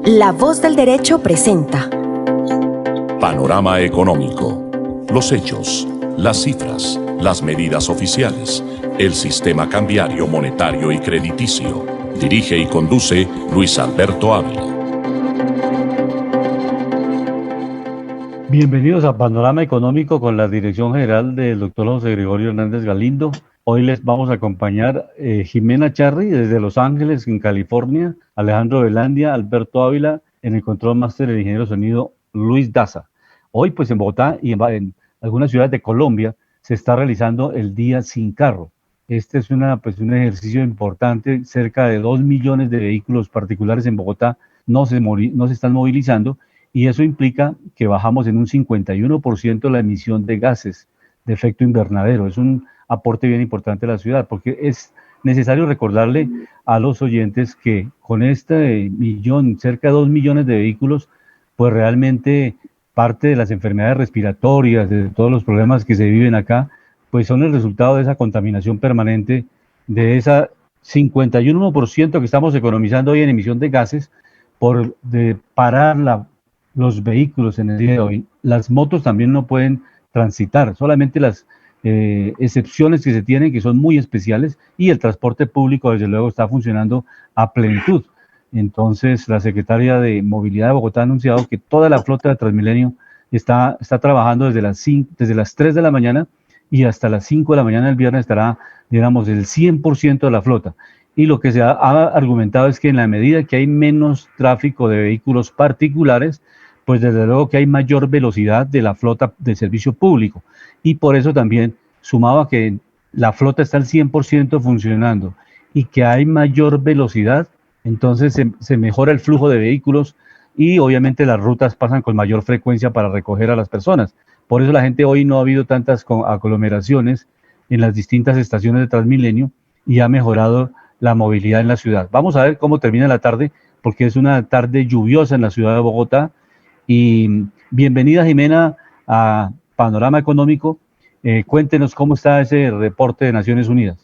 La Voz del Derecho presenta Panorama Económico. Los hechos, las cifras, las medidas oficiales, el sistema cambiario, monetario y crediticio. Dirige y conduce Luis Alberto Ávila. Bienvenidos a Panorama Económico con la dirección general del doctor José Gregorio Hernández Galindo. Hoy les vamos a acompañar Jimena Charri desde Los Ángeles, en California, Alejandro Velandia, Alberto Ávila, en el control máster del ingeniero de sonido Luis Daza. Hoy pues en Bogotá y en algunas ciudades de Colombia se está realizando el Día Sin Carro. Este es un ejercicio importante. Cerca de 2 millones de vehículos particulares en Bogotá no se están movilizando, y eso implica que bajamos en un 51% la emisión de gases de efecto invernadero. Es un aporte bien importante a la ciudad, porque es necesario recordarle a los oyentes que con este cerca de 2 millones de vehículos, pues realmente parte de las enfermedades respiratorias, de todos los problemas que se viven acá, pues son el resultado de esa contaminación permanente, de esa 51% que estamos economizando hoy en emisión de gases de parar los vehículos en el día de hoy. Las motos también no pueden transitar, solamente las excepciones que se tienen, que son muy especiales, y el transporte público desde luego está funcionando a plenitud. Entonces la secretaria de Movilidad de Bogotá ha anunciado que toda la flota de Transmilenio está trabajando desde las 3 de la mañana y hasta las 5 de la mañana del viernes estará, digamos, el 100% de la flota. Y lo que se ha argumentado es que en la medida que hay menos tráfico de vehículos particulares, pues desde luego que hay mayor velocidad de la flota de servicio público. Y por eso también, sumado a que la flota está al 100% funcionando y que hay mayor velocidad, entonces se mejora el flujo de vehículos y obviamente las rutas pasan con mayor frecuencia para recoger a las personas. Por eso la gente hoy no ha habido tantas aglomeraciones en las distintas estaciones de Transmilenio y ha mejorado la movilidad en la ciudad. Vamos a ver cómo termina la tarde, porque es una tarde lluviosa en la ciudad de Bogotá. Y bienvenida, Jimena, a Panorama Económico. Cuéntenos cómo está ese reporte de Naciones Unidas.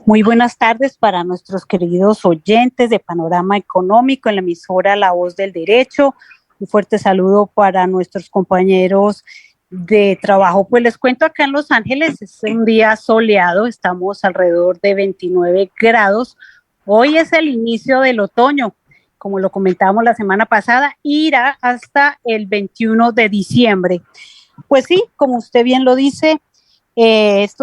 Muy buenas tardes para nuestros queridos oyentes de Panorama Económico en la emisora La Voz del Derecho. Un fuerte saludo para nuestros compañeros de trabajo. Pues les cuento, acá en Los Ángeles es un día soleado, estamos alrededor de 29 grados. Hoy es el inicio del otoño, como lo comentábamos la semana pasada, irá hasta el 21 de diciembre. Pues sí, como usted bien lo dice, pues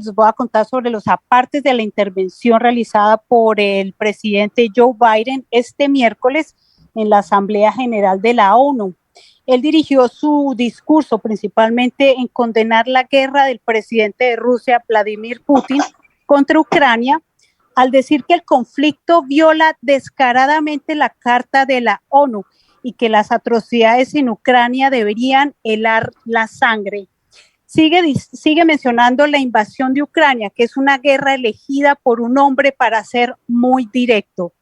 les voy a contar sobre los apartes de la intervención realizada por el presidente Joe Biden este miércoles en la Asamblea General de la ONU. Él dirigió su discurso principalmente en condenar la guerra del presidente de Rusia, Vladimir Putin, contra Ucrania, al decir que el conflicto viola descaradamente la Carta de la ONU y que las atrocidades en Ucrania deberían helar la sangre. Sigue mencionando la invasión de Ucrania, que es una guerra elegida por un hombre para ser muy directo.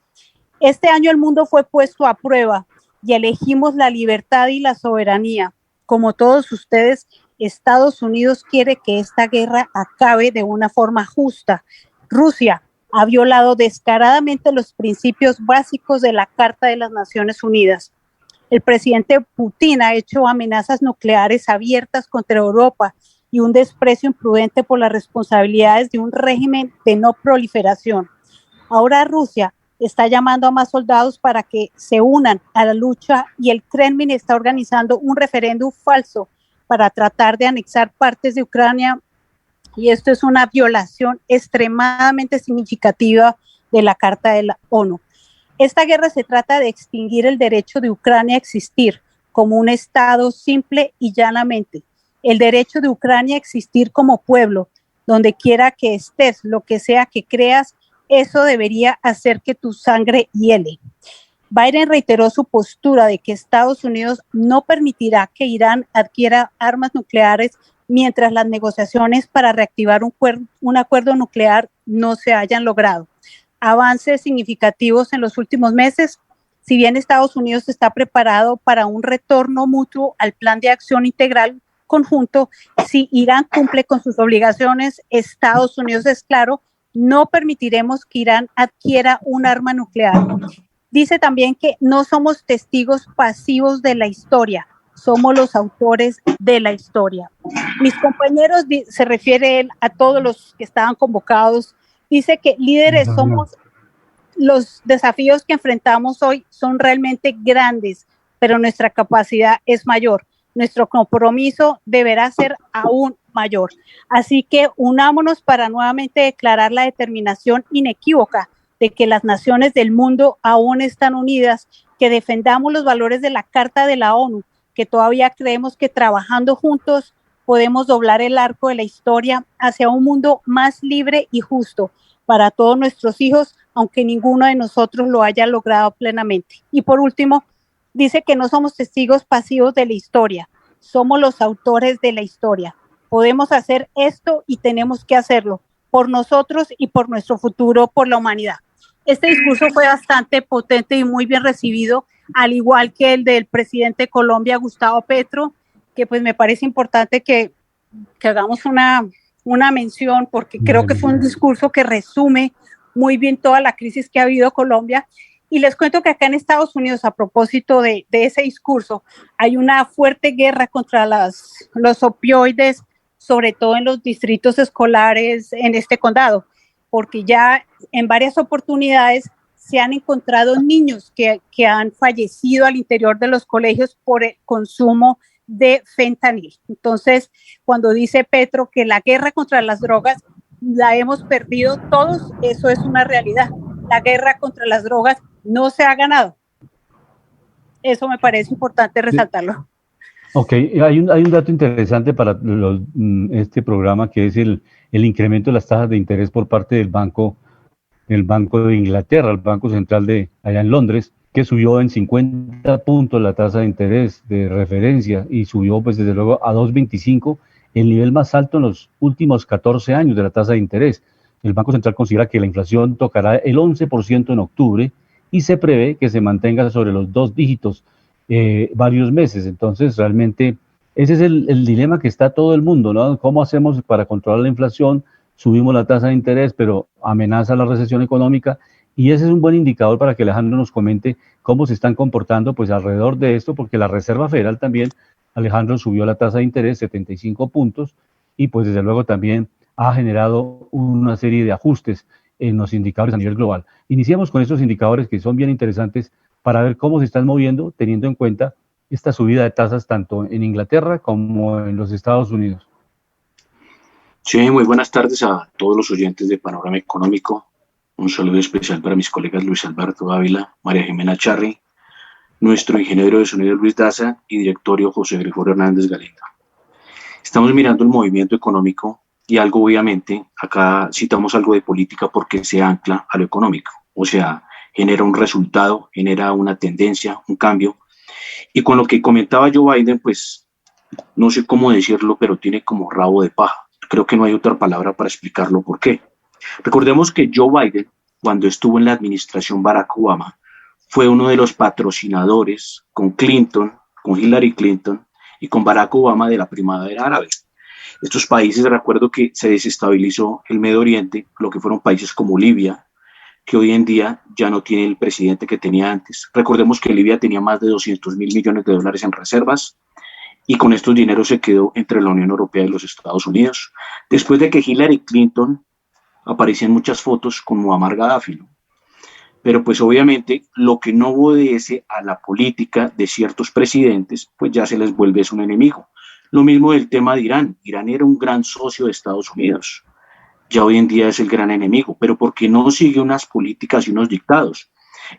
Este año el mundo fue puesto a prueba y elegimos la libertad y la soberanía. Como todos ustedes, Estados Unidos quiere que esta guerra acabe de una forma justa. Rusia ha violado descaradamente los principios básicos de la Carta de las Naciones Unidas. El presidente Putin ha hecho amenazas nucleares abiertas contra Europa y un desprecio imprudente por las responsabilidades de un régimen de no proliferación. Ahora Rusia está llamando a más soldados para que se unan a la lucha, y el Kremlin está organizando un referéndum falso para tratar de anexar partes de Ucrania, y esto es una violación extremadamente significativa de la Carta de la ONU. Esta guerra se trata de extinguir el derecho de Ucrania a existir como un Estado simple y llanamente, el derecho de Ucrania a existir como pueblo, donde quiera que estés, lo que sea que creas. Eso debería hacer que tu sangre hiele. Biden reiteró su postura de que Estados Unidos no permitirá que Irán adquiera armas nucleares mientras las negociaciones para reactivar un acuerdo nuclear no se hayan logrado. Avances significativos en los últimos meses. Si bien Estados Unidos está preparado para un retorno mutuo al plan de acción integral conjunto, si Irán cumple con sus obligaciones, Estados Unidos es claro, no permitiremos que Irán adquiera un arma nuclear. Dice también que no somos testigos pasivos de la historia, somos los autores de la historia. Mis compañeros, se refiere él a todos los que estaban convocados, dice que líderes somos, los desafíos que enfrentamos hoy son realmente grandes, pero nuestra capacidad es mayor. Nuestro compromiso deberá ser aún mayor. Así que unámonos para nuevamente declarar la determinación inequívoca de que las naciones del mundo aún están unidas, que defendamos los valores de la Carta de la ONU, que todavía creemos que trabajando juntos podemos doblar el arco de la historia hacia un mundo más libre y justo para todos nuestros hijos, aunque ninguno de nosotros lo haya logrado plenamente. Y por último, dice que no somos testigos pasivos de la historia, somos los autores de la historia. Podemos hacer esto y tenemos que hacerlo por nosotros y por nuestro futuro, por la humanidad. Este discurso fue bastante potente y muy bien recibido, al igual que el del presidente de Colombia, Gustavo Petro, que pues me parece importante que hagamos una mención, porque creo que fue un discurso que resume muy bien toda la crisis que ha habido Colombia. Y les cuento que acá en Estados Unidos, a propósito de ese discurso, hay una fuerte guerra contra los opioides, sobre todo en los distritos escolares en este condado, porque ya en varias oportunidades se han encontrado niños que han fallecido al interior de los colegios por el consumo de fentanil. Entonces, cuando dice Petro que la guerra contra las drogas la hemos perdido todos, eso es una realidad. La guerra contra las drogas no se ha ganado. Eso me parece importante resaltarlo. Ok, hay un dato interesante para este programa, que es el incremento de las tasas de interés por parte del Banco de Inglaterra, el Banco Central de allá en Londres, que subió en 50 puntos la tasa de interés de referencia y subió pues desde luego a 2,25, el nivel más alto en los últimos 14 años de la tasa de interés. El Banco Central considera que la inflación tocará el 11% en octubre y se prevé que se mantenga sobre los 2 dígitos varios meses. Entonces, realmente, ese es el dilema que está todo el mundo, ¿no? ¿Cómo hacemos para controlar la inflación? Subimos la tasa de interés, pero amenaza la recesión económica, y ese es un buen indicador para que Alejandro nos comente cómo se están comportando pues alrededor de esto, porque la Reserva Federal también, Alejandro, subió la tasa de interés 75 puntos, y pues desde luego también ha generado una serie de ajustes en los indicadores a nivel global. Iniciamos con estos indicadores que son bien interesantes para ver cómo se están moviendo, teniendo en cuenta esta subida de tasas tanto en Inglaterra como en los Estados Unidos. Sí, muy buenas tardes a todos los oyentes de Panorama Económico. Un saludo especial para mis colegas Luis Alberto Ávila, María Jimena Charri, nuestro ingeniero de sonido Luis Daza y directorio José Gregorio Hernández Galindo. Estamos mirando el movimiento económico y algo, obviamente, acá citamos algo de política porque se ancla a lo económico, o sea, genera un resultado, genera una tendencia, un cambio. Y con lo que comentaba Joe Biden, pues no sé cómo decirlo, pero tiene como rabo de paja. Creo que no hay otra palabra para explicarlo por qué. Recordemos que Joe Biden, cuando estuvo en la administración Barack Obama, fue uno de los patrocinadores con Clinton, con Hillary Clinton y con Barack Obama de la primavera árabe. Estos países, recuerdo que se desestabilizó el Medio Oriente, lo que fueron países como Libia, que hoy en día ya no tiene el presidente que tenía antes. Recordemos que Libia tenía más de 200 mil millones de dólares en reservas y con estos dineros se quedó entre la Unión Europea y los Estados Unidos. Después de que Hillary Clinton aparecía en muchas fotos con Muammar Gaddafi, ¿no? Pero pues obviamente lo que no obedece a la política de ciertos presidentes, pues ya se les vuelve un enemigo. Lo mismo del tema de Irán. Irán era un gran socio de Estados Unidos. Ya hoy en día es el gran enemigo, pero porque no sigue unas políticas y unos dictados.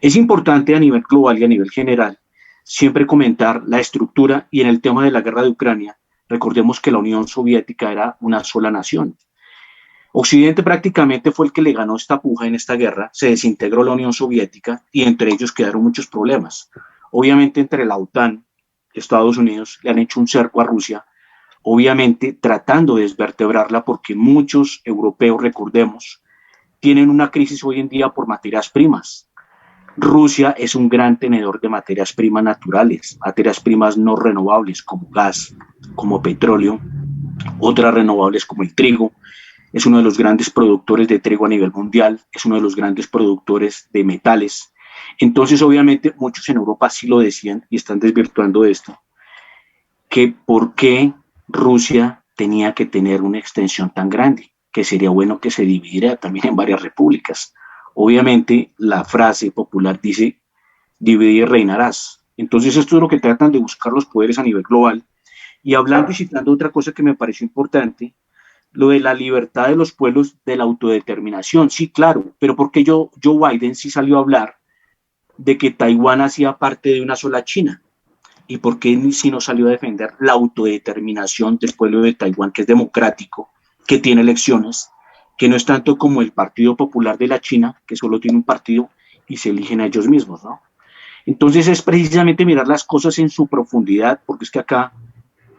Es importante a nivel global y a nivel general siempre comentar la estructura, y en el tema de la guerra de Ucrania, recordemos que la Unión Soviética era una sola nación. Occidente prácticamente fue el que le ganó esta puja en esta guerra, se desintegró la Unión Soviética y entre ellos quedaron muchos problemas. Obviamente entre la OTAN, Estados Unidos, le han hecho un cerco a Rusia, obviamente tratando de desvertebrarla porque muchos europeos, recordemos, tienen una crisis hoy en día por materias primas. Rusia es un gran tenedor de materias primas naturales, materias primas no renovables como gas, como petróleo, otras renovables como el trigo. Es uno de los grandes productores de trigo a nivel mundial, es uno de los grandes productores de metales. Entonces, obviamente, muchos en Europa sí lo decían y están desvirtuando esto, que por qué Rusia tenía que tener una extensión tan grande, que sería bueno que se dividiera también en varias repúblicas. Obviamente, la frase popular dice, divide y reinarás. Entonces, esto es lo que tratan de buscar los poderes a nivel global. Y hablando y citando otra cosa que me pareció importante, lo de la libertad de los pueblos, de la autodeterminación. Sí, claro, pero ¿por qué Joe Biden sí salió a hablar de que Taiwán hacía parte de una sola China? ¿Y por qué si no salió a defender la autodeterminación del pueblo de Taiwán, que es democrático, que tiene elecciones, que no es tanto como el Partido Popular de la China, que solo tiene un partido y se eligen a ellos mismos, ¿no? Entonces es precisamente mirar las cosas en su profundidad, porque es que acá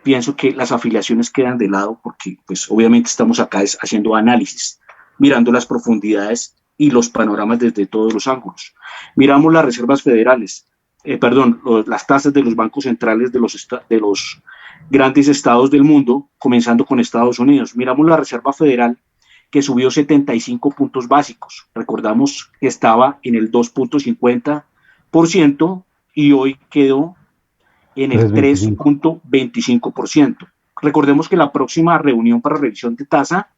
pienso que las afiliaciones quedan de lado, porque pues obviamente estamos acá haciendo análisis, mirando las profundidades y los panoramas desde todos los ángulos. Miramos las reservas federales, las tasas de los bancos centrales de los grandes estados del mundo, comenzando con Estados Unidos. Miramos la Reserva Federal, que subió 75 puntos básicos. Recordamos que estaba en el 2.50% y hoy quedó en el 3.25%. Recordemos que la próxima reunión para revisión de tasa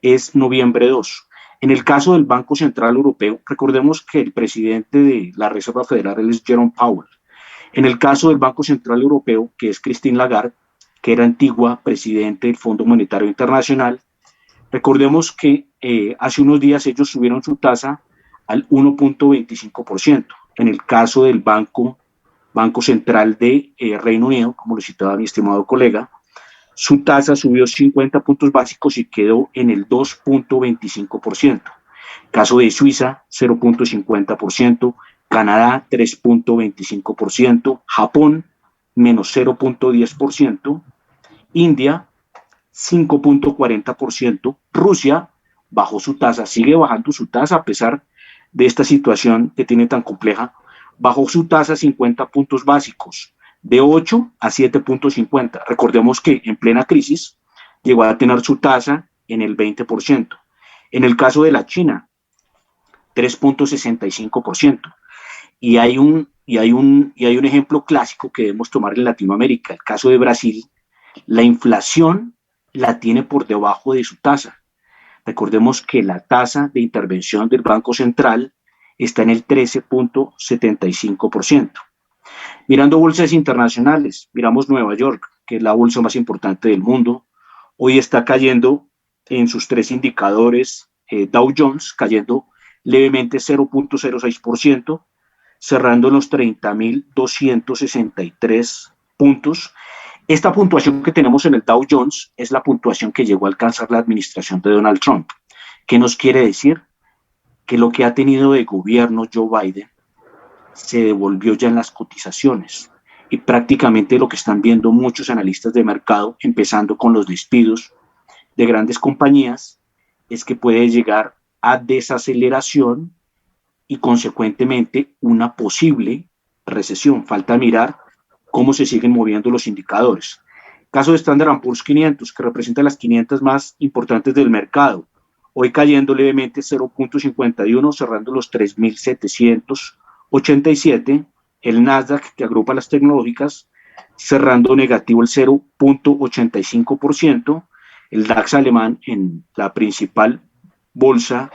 es noviembre 2. En el caso del Banco Central Europeo, recordemos que el presidente de la Reserva Federal es Jerome Powell. En el caso del Banco Central Europeo, que es Christine Lagarde, que era antigua presidente del Fondo Monetario Internacional, recordemos que hace unos días ellos subieron su tasa al 1.25%. En el caso del Banco Central de Reino Unido, como lo citaba mi estimado colega, su tasa subió 50 puntos básicos y quedó en el 2.25%. Caso de Suiza, 0.50%, Canadá, 3.25%, Japón, menos 0.10%, India, 5.40%, Rusia bajó su tasa, sigue bajando su tasa a pesar de esta situación que tiene tan compleja, bajó su tasa 50 puntos básicos, de 8 a 7.50. Recordemos que en plena crisis llegó a tener su tasa en el 20%. En el caso de la China, 3.65%. Y hay un ejemplo clásico que debemos tomar en Latinoamérica, el caso de Brasil. La inflación la tiene por debajo de su tasa. Recordemos que la tasa de intervención del Banco Central está en el 13.75%. Mirando bolsas internacionales, miramos Nueva York, que es la bolsa más importante del mundo. Hoy está cayendo en sus tres indicadores, Dow Jones cayendo levemente 0.06%, cerrando en los 30.263 puntos. Esta puntuación que tenemos en el Dow Jones es la puntuación que llegó a alcanzar la administración de Donald Trump. ¿Qué nos quiere decir? Que lo que ha tenido de gobierno Joe Biden se devolvió ya en las cotizaciones y prácticamente lo que están viendo muchos analistas de mercado, empezando con los despidos de grandes compañías, es que puede llegar a desaceleración y consecuentemente una posible recesión. Falta mirar cómo se siguen moviendo los indicadores. Caso de Standard & Poor's 500, que representa las 500 más importantes del mercado, hoy cayendo levemente 0.51, cerrando los 3.787, el Nasdaq, que agrupa las tecnológicas, cerrando negativo el 0.85%, el DAX alemán en la principal bolsa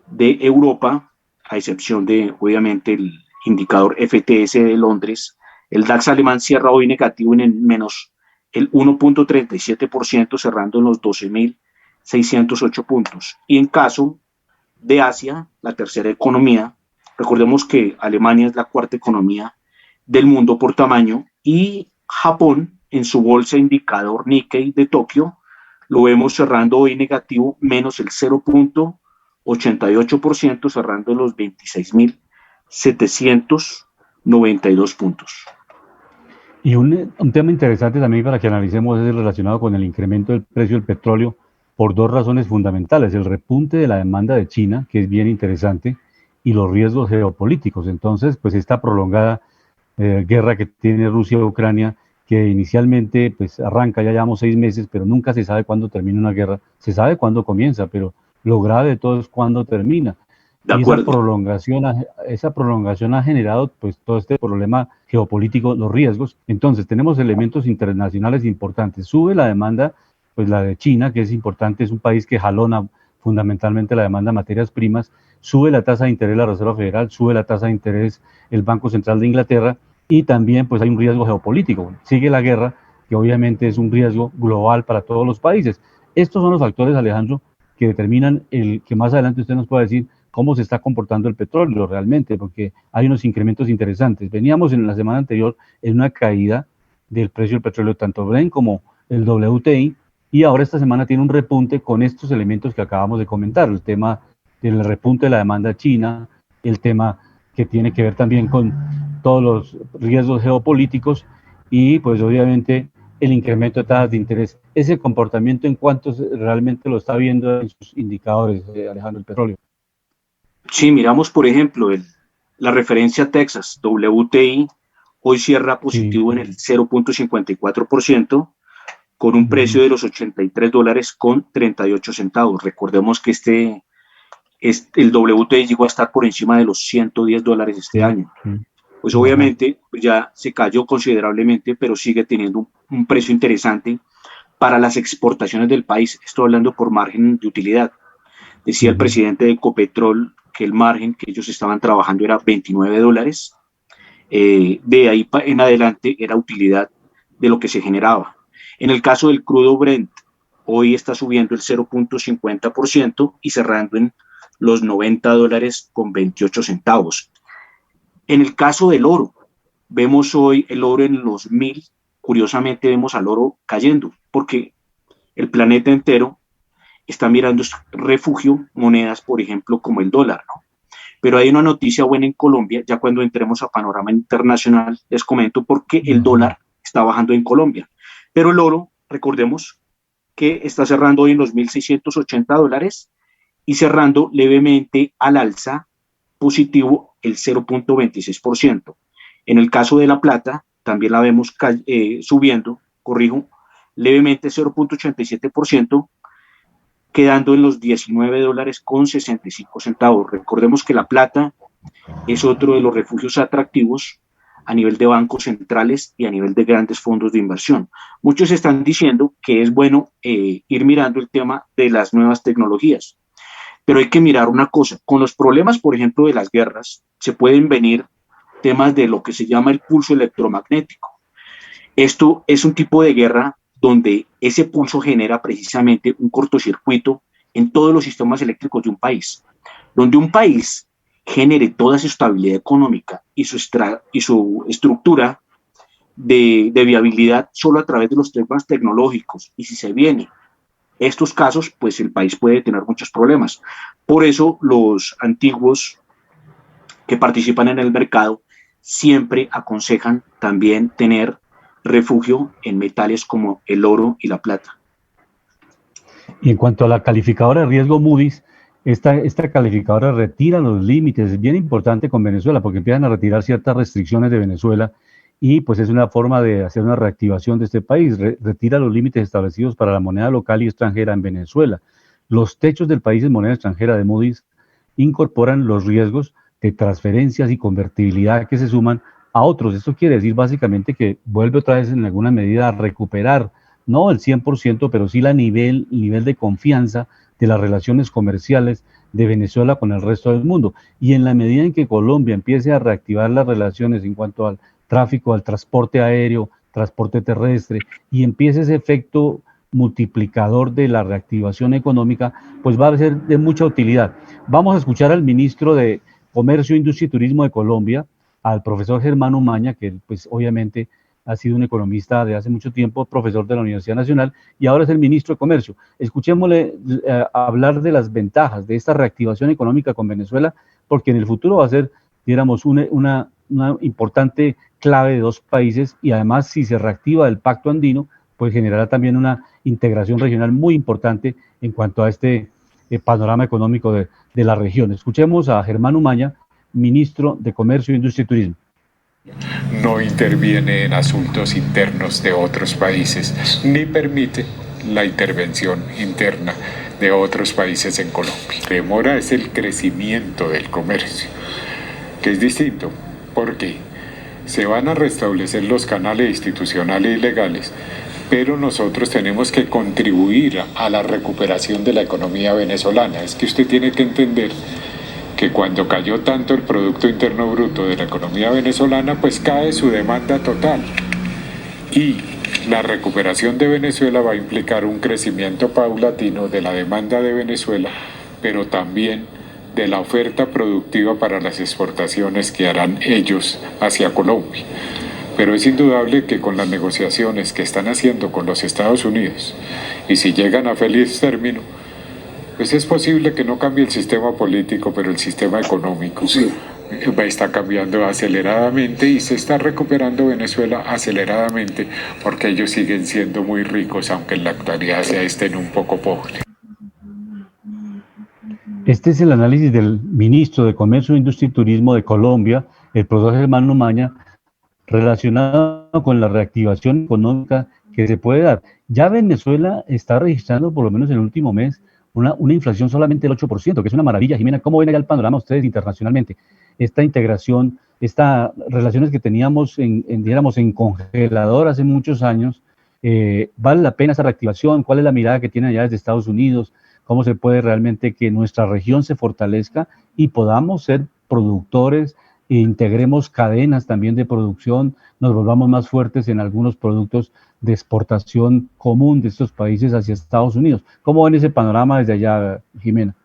de Europa, a excepción de, obviamente, el indicador FTSE de Londres, el DAX alemán cierra hoy negativo en el menos el 1.37%, cerrando en los 12.608 puntos. Y en caso de Asia, la tercera economía, recordemos que Alemania es la cuarta economía del mundo por tamaño y Japón en su bolsa indicador Nikkei de Tokio lo vemos cerrando hoy negativo menos el 0.88%, cerrando en los 26.792 puntos. Y un tema interesante también para que analicemos es el relacionado con el incremento del precio del petróleo por dos razones fundamentales: el repunte de la demanda de China, que es bien interesante, y los riesgos geopolíticos. Entonces, pues esta prolongada guerra que tiene Rusia y Ucrania, que inicialmente pues arranca, ya llevamos 6 meses, pero nunca se sabe cuándo termina una guerra. Se sabe cuándo comienza, pero lo grave de todo es cuándo termina. De y acuerdo. esa prolongación ha generado pues todo este problema geopolítico, los riesgos. Entonces tenemos elementos internacionales importantes. Sube la demanda, pues la de China, que es importante, es un país que jalona fundamentalmente la demanda de materias primas. Sube la tasa de interés de la Reserva Federal, sube la tasa de interés el Banco Central de Inglaterra, y también pues hay un riesgo geopolítico. Sigue la guerra, que obviamente es un riesgo global para todos los países. Estos son los factores, Alejandro, que determinan el que más adelante usted nos pueda decir cómo se está comportando el petróleo realmente, porque hay unos incrementos interesantes. Veníamos en la semana anterior en una caída del precio del petróleo, tanto Brent como el WTI, y ahora esta semana tiene un repunte con estos elementos que acabamos de comentar, el tema del repunte de la demanda china, el tema que tiene que ver también con todos los riesgos geopolíticos y pues obviamente el incremento de tasas de interés. Ese comportamiento, ¿en cuánto realmente lo está viendo en sus indicadores, Alejandro, el petróleo? Sí, miramos, por ejemplo, la referencia Texas, WTI, hoy cierra Sí. positivo en el 0.54%, con un precio de los $83.38. Recordemos que el WTI llegó a estar por encima de los $110 este Sí, año. sí. Pues Ajá. obviamente ya se cayó considerablemente, pero sigue teniendo un precio interesante para las exportaciones del país. Estoy hablando por margen de utilidad. Decía el Uh-huh. presidente de Ecopetrol que el margen que ellos estaban trabajando era $29. De ahí en adelante era utilidad de lo que se generaba. En el caso del crudo Brent, hoy está subiendo el 0.50% y cerrando en los $90.28. En el caso del oro, vemos hoy el oro en los 1000. Curiosamente vemos al oro cayendo, porque el planeta entero está mirando refugio, monedas, por ejemplo, como el dólar, ¿no? Pero hay una noticia buena en Colombia, ya cuando entremos a panorama internacional, les comento por qué el Uh-huh. dólar está bajando en Colombia. Pero el oro, recordemos que está cerrando hoy en los $1.680 y cerrando levemente al alza positivo el 0.26%. En el caso de la plata, también la vemos subiendo, corrijo, levemente 0.87%, quedando en los $19.65. Recordemos que la plata es otro de los refugios atractivos a nivel de bancos centrales y a nivel de grandes fondos de inversión. Muchos están diciendo que es bueno ir mirando el tema de las nuevas tecnologías, pero hay que mirar una cosa, con los problemas, por ejemplo, de las guerras, se pueden venir temas de lo que se llama el pulso electromagnético. Esto es un tipo de guerra donde ese pulso genera precisamente un cortocircuito en todos los sistemas eléctricos de un país. Donde un país genere toda su estabilidad económica y su estructura de viabilidad solo a través de los temas tecnológicos. Y si se viene estos casos, pues el país puede tener muchos problemas. Por eso los antiguos que participan en el mercado siempre aconsejan también tener refugio en metales como el oro y la plata. Y en cuanto a la calificadora de riesgo Moody's, esta calificadora retira los límites, es bien importante con Venezuela, porque empiezan a retirar ciertas restricciones de Venezuela y pues es una forma de hacer una reactivación de este país, retira los límites establecidos para la moneda local y extranjera en Venezuela. Los techos del país en moneda extranjera de Moody's incorporan los riesgos de transferencias y convertibilidad que se suman a otros. Esto quiere decir básicamente que vuelve otra vez en alguna medida a recuperar, no el 100%, pero sí el nivel de confianza de las relaciones comerciales de Venezuela con el resto del mundo. Y en la medida en que Colombia empiece a reactivar las relaciones en cuanto al tráfico, al transporte aéreo, transporte terrestre, y empiece ese efecto multiplicador de la reactivación económica, pues va a ser de mucha utilidad. Vamos a escuchar al ministro de Comercio, Industria y Turismo de Colombia, al profesor Germán Umaña, que pues obviamente ha sido un economista de hace mucho tiempo, profesor de la Universidad Nacional y ahora es el ministro de Comercio. Escuchémosle hablar de las ventajas de esta reactivación económica con Venezuela, porque en el futuro va a ser, digamos, una importante clave de dos países y además si se reactiva el Pacto Andino, pues generará también una integración regional muy importante en cuanto a este panorama económico de la región. Escuchemos a Germán Umaña, ministro de Comercio, Industria y Turismo. No interviene en asuntos internos de otros países, ni permite la intervención interna de otros países en Colombia. La demora es el crecimiento del comercio, que es distinto, porque se van a restablecer los canales institucionales y legales, pero nosotros tenemos que contribuir a la recuperación de la economía venezolana. Es que usted tiene que entender que cuando cayó tanto el Producto Interno Bruto de la economía venezolana, pues cae su demanda total. Y la recuperación de Venezuela va a implicar un crecimiento paulatino de la demanda de Venezuela, pero también de la oferta productiva para las exportaciones que harán ellos hacia Colombia. Pero es indudable que con las negociaciones que están haciendo con los Estados Unidos, y si llegan a feliz término, pues es posible que no cambie el sistema político, pero el sistema económico está cambiando aceleradamente y se está recuperando Venezuela aceleradamente, porque ellos siguen siendo muy ricos, aunque en la actualidad estén un poco pobres. Este es el análisis del ministro de Comercio, Industria y Turismo de Colombia, el profesor Germán Omaña, relacionado con la reactivación económica que se puede dar. Ya Venezuela está registrando, por lo menos en el último mes, una inflación solamente del 8%, que es una maravilla. Jimena, ¿cómo ven allá el panorama ustedes internacionalmente? Esta integración, estas relaciones que teníamos digamos, en congelador hace muchos años, ¿vale la pena esa reactivación? ¿Cuál es la mirada que tienen allá desde Estados Unidos? ¿Cómo se puede realmente que nuestra región se fortalezca y podamos ser productores e integremos cadenas también de producción, nos volvamos más fuertes en algunos productos de exportación común de estos países hacia Estados Unidos? ¿Cómo ven ese panorama desde allá, Jimena?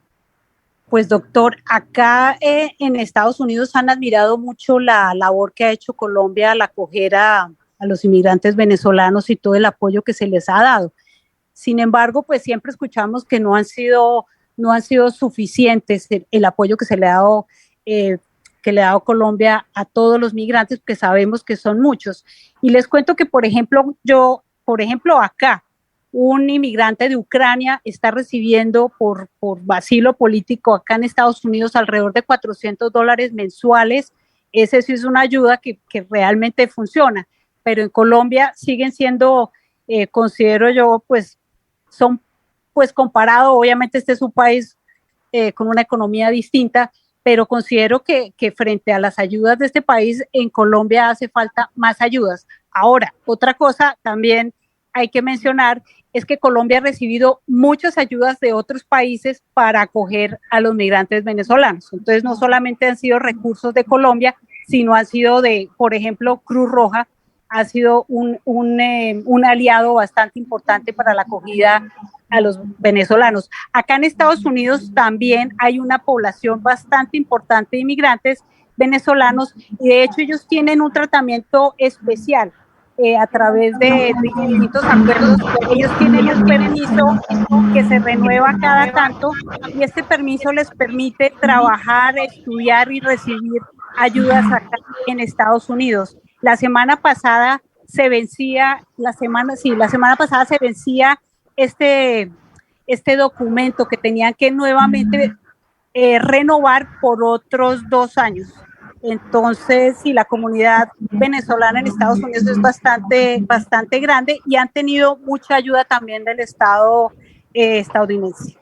Pues doctor, acá en Estados Unidos han admirado mucho la labor que ha hecho Colombia al acoger a los inmigrantes venezolanos y todo el apoyo que se les ha dado. Sin embargo, pues siempre escuchamos que no han sido suficientes el apoyo que le ha dado Colombia a todos los migrantes, que sabemos que son muchos. Y les cuento que, por ejemplo, acá, un inmigrante de Ucrania está recibiendo por asilo político acá en Estados Unidos alrededor de $400 mensuales. Ese sí es una ayuda que realmente funciona. Pero en Colombia siguen siendo, considero yo, son comparado, obviamente este es un país con una economía distinta, pero considero que frente a las ayudas de este país, en Colombia hace falta más ayudas. Ahora, otra cosa también hay que mencionar es que Colombia ha recibido muchas ayudas de otros países para acoger a los migrantes venezolanos. Entonces, no solamente han sido recursos de Colombia, sino han sido por ejemplo, Cruz Roja ha sido un aliado bastante importante para la acogida a los venezolanos. Acá en Estados Unidos también hay una población bastante importante de inmigrantes venezolanos y de hecho ellos tienen un tratamiento especial a través de distintos acuerdos. Ellos tienen un permiso que se renueva cada tanto y este permiso les permite trabajar, estudiar y recibir ayudas acá en Estados Unidos. La semana pasada se vencía este documento que tenían que nuevamente renovar por otros 2 años. Entonces, sí, la comunidad venezolana en Estados Unidos es bastante grande y han tenido mucha ayuda también del Estado estadounidense.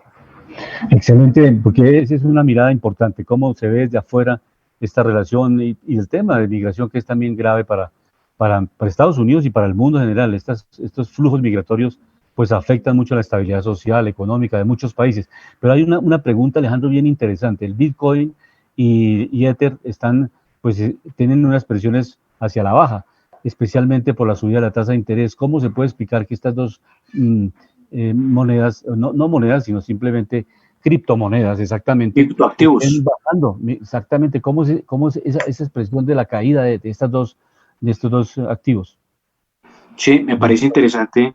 Excelente, porque esa es una mirada importante, cómo se ve desde afuera esta relación y el tema de migración, que es también grave para Estados Unidos y para el mundo en general. Estos flujos migratorios pues afectan mucho la estabilidad social, económica de muchos países. Pero hay una pregunta, Alejandro, bien interesante. El Bitcoin y Ether tienen unas presiones hacia la baja, especialmente por la subida de la tasa de interés. ¿Cómo se puede explicar que estas dos monedas, no monedas, sino simplemente criptomonedas, exactamente, criptoactivos, estén bajando? Exactamente, ¿cómo es esa expresión de la caída de estos dos activos? Sí, me parece interesante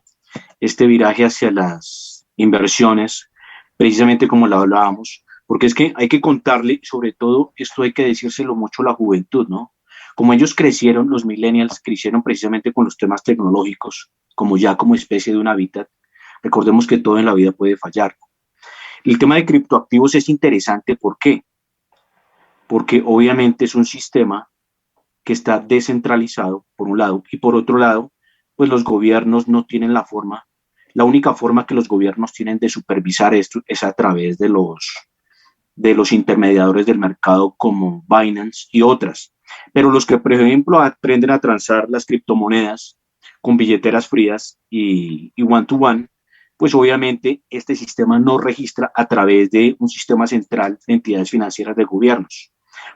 este viraje hacia las inversiones, precisamente como lo hablábamos, porque es que hay que contarle, sobre todo esto hay que decírselo mucho a la juventud, ¿no? Como ellos crecieron, los millennials crecieron precisamente con los temas tecnológicos, como especie de un hábitat. Recordemos que todo en la vida puede fallar. El tema de criptoactivos es interesante, ¿por qué? Porque obviamente es un sistema que está descentralizado, por un lado, y por otro lado, pues los gobiernos no tienen la forma La única forma que los gobiernos tienen de supervisar esto es a través de los intermediadores del mercado como Binance y otras. Pero los que, por ejemplo, aprenden a transar las criptomonedas con billeteras frías y one-to-one, pues obviamente este sistema no registra a través de un sistema central de entidades financieras de gobiernos.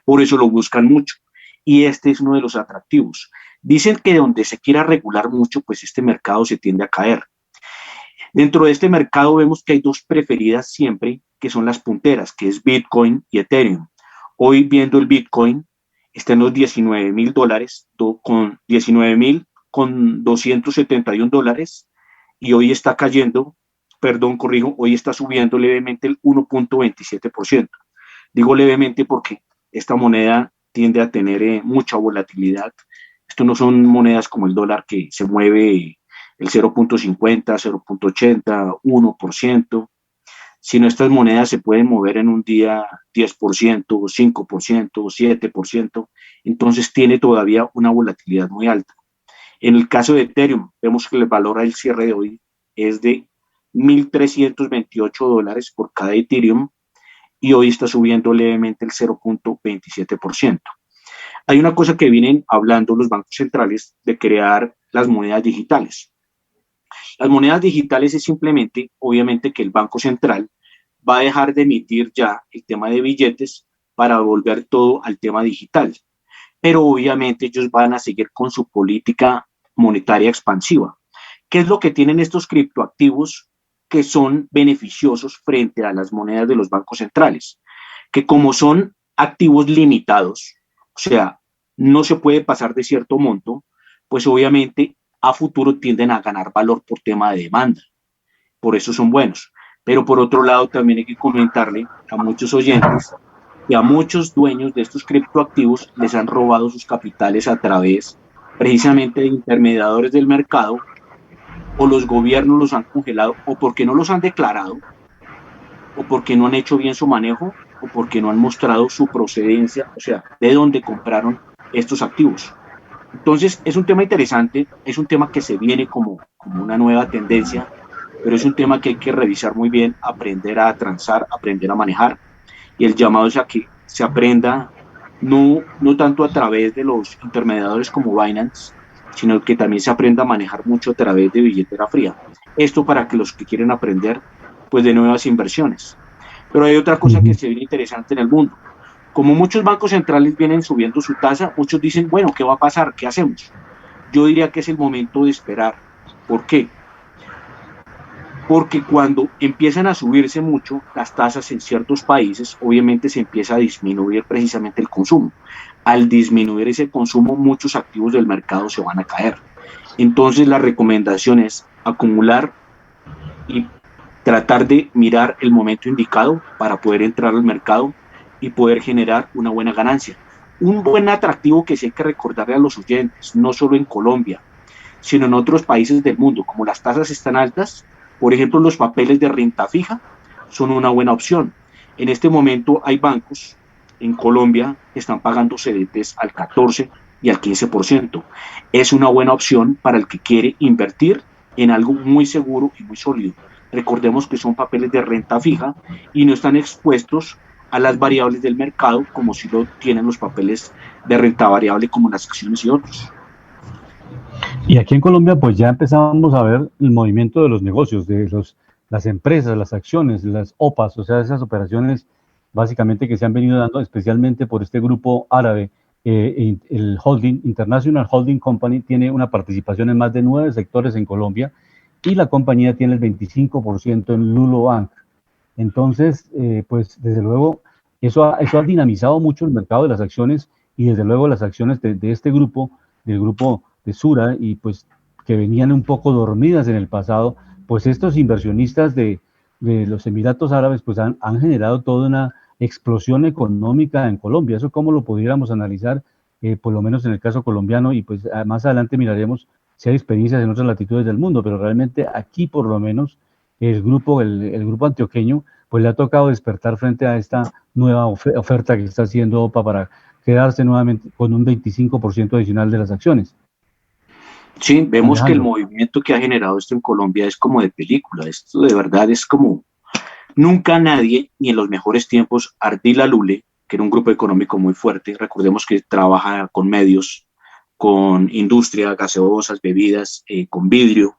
Por eso lo buscan mucho. Y este es uno de los atractivos. Dicen que donde se quiera regular mucho, pues este mercado se tiende a caer. Dentro de este mercado vemos que hay dos preferidas siempre, que son las punteras, que es Bitcoin y Ethereum. Hoy viendo el Bitcoin, está en los $19,000, con 19,000 con $271, y hoy está cayendo, perdón, corrijo, hoy está subiendo levemente el 1.27%. Digo levemente porque esta moneda tiende a tener mucha volatilidad. Esto no son monedas como el dólar que se mueve el 0.50, 0.80, 1%, sino estas monedas se pueden mover en un día 10%, 5%, 7%, entonces tiene todavía una volatilidad muy alta. En el caso de Ethereum, vemos que el valor al cierre de hoy es de $1,328 por cada Ethereum y hoy está subiendo levemente el 0.27%. Hay una cosa que vienen hablando los bancos centrales de crear las monedas digitales. Las monedas digitales es simplemente, obviamente, que el Banco Central va a dejar de emitir ya el tema de billetes para volver todo al tema digital. Pero obviamente ellos van a seguir con su política monetaria expansiva. ¿Qué es lo que tienen estos criptoactivos que son beneficiosos frente a las monedas de los bancos centrales? Que como son activos limitados, o sea, no se puede pasar de cierto monto, pues obviamente a futuro tienden a ganar valor por tema de demanda. Por eso son buenos. Pero por otro lado también hay que comentarle a muchos oyentes que a muchos dueños de estos criptoactivos les han robado sus capitales a través precisamente de intermediadores del mercado, o los gobiernos los han congelado, o porque no los han declarado, o porque no han hecho bien su manejo, o porque no han mostrado su procedencia, o sea, de dónde compraron estos activos. Entonces, es un tema interesante, es un tema que se viene como una nueva tendencia, pero es un tema que hay que revisar muy bien, aprender a transar, aprender a manejar, y el llamado es a que se aprenda no tanto a través de los intermediadores como Binance, sino que también se aprenda a manejar mucho a través de billetera fría. Esto para que los que quieren aprender, pues, de nuevas inversiones. Pero hay otra cosa que se viene interesante en el mundo. Como muchos bancos centrales vienen subiendo su tasa, muchos dicen, bueno, ¿qué va a pasar? ¿Qué hacemos? Yo diría que es el momento de esperar. ¿Por qué? Porque cuando empiezan a subirse mucho las tasas en ciertos países, obviamente se empieza a disminuir precisamente el consumo. Al disminuir ese consumo, muchos activos del mercado se van a caer. Entonces la recomendación es acumular y tratar de mirar el momento indicado para poder entrar al mercado y poder generar una buena ganancia. Un buen atractivo que sí hay que recordarle a los oyentes, no solo en Colombia, sino en otros países del mundo, como las tasas están altas, por ejemplo, los papeles de renta fija son una buena opción. En este momento hay bancos en Colombia que están pagando CDTs al 14 y al 15%. Es una buena opción para el que quiere invertir en algo muy seguro y muy sólido. Recordemos que son papeles de renta fija y no están expuestos a las variables del mercado como si lo tienen los papeles de renta variable como las acciones y otros. Y aquí en Colombia pues ya empezamos a ver el movimiento de los negocios, de las empresas, las acciones, las OPAs, o sea, esas operaciones básicamente que se han venido dando especialmente por este grupo árabe. El Holding, International Holding Company, tiene una participación en más de 9 sectores en Colombia y la compañía tiene el 25% en Lulo Bank. Entonces, pues desde luego, eso ha dinamizado mucho el mercado de las acciones y desde luego las acciones de este grupo, del grupo de Sura, y pues que venían un poco dormidas en el pasado, pues estos inversionistas de los Emiratos Árabes pues han generado toda una explosión económica en Colombia. Eso cómo lo pudiéramos analizar, por lo menos en el caso colombiano, y pues más adelante miraremos si hay experiencias en otras latitudes del mundo, pero realmente aquí por lo menos el grupo antioqueño pues le ha tocado despertar frente a esta nueva oferta que está haciendo OPA para quedarse nuevamente con un 25% adicional de las acciones. Sí, vemos que el Alejandro. movimiento que ha generado esto en Colombia es como de película. Esto de verdad es como nunca nadie, ni en los mejores tiempos, Ardila Lule, que era un grupo económico muy fuerte, recordemos que trabaja con medios, con industria, gaseosas, bebidas, con vidrio.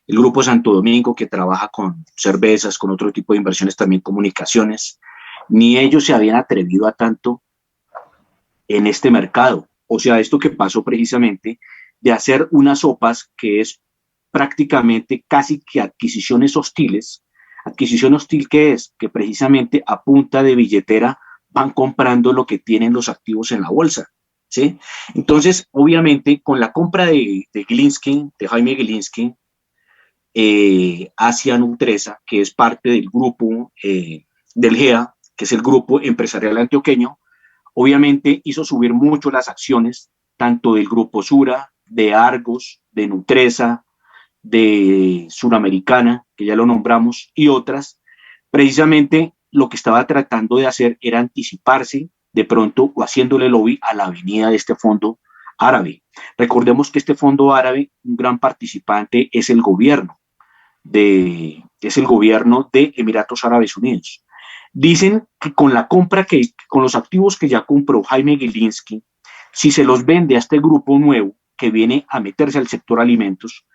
El grupo Santo Domingo, que trabaja con cervezas, con otro tipo de inversiones, también comunicaciones. Ni ellos se habían atrevido a tanto en este mercado. O sea, esto que pasó precisamente de hacer unas sopas que es prácticamente casi que adquisiciones hostiles. Adquisición hostil que es que precisamente a punta de billetera van comprando lo que tienen los activos en la bolsa. ¿Sí? Entonces, obviamente, con la compra de Gilinski, de Jaime Gilinski, hacia Nutresa, que es parte del grupo del GEA, que es el grupo empresarial antioqueño, obviamente hizo subir mucho las acciones, tanto del grupo Sura, de Argos, de Nutresa, de Suramericana, que ya lo nombramos, y otras. Precisamente lo que estaba tratando de hacer era anticiparse de pronto o haciéndole lobby a la venida de este fondo árabe. Recordemos que este fondo árabe, un gran participante es el gobierno de Emiratos Árabes Unidos. Dicen que con la compra con los activos que ya compró Jaime Gilinski, si se los vende a este grupo nuevo que viene a meterse al sector alimentos.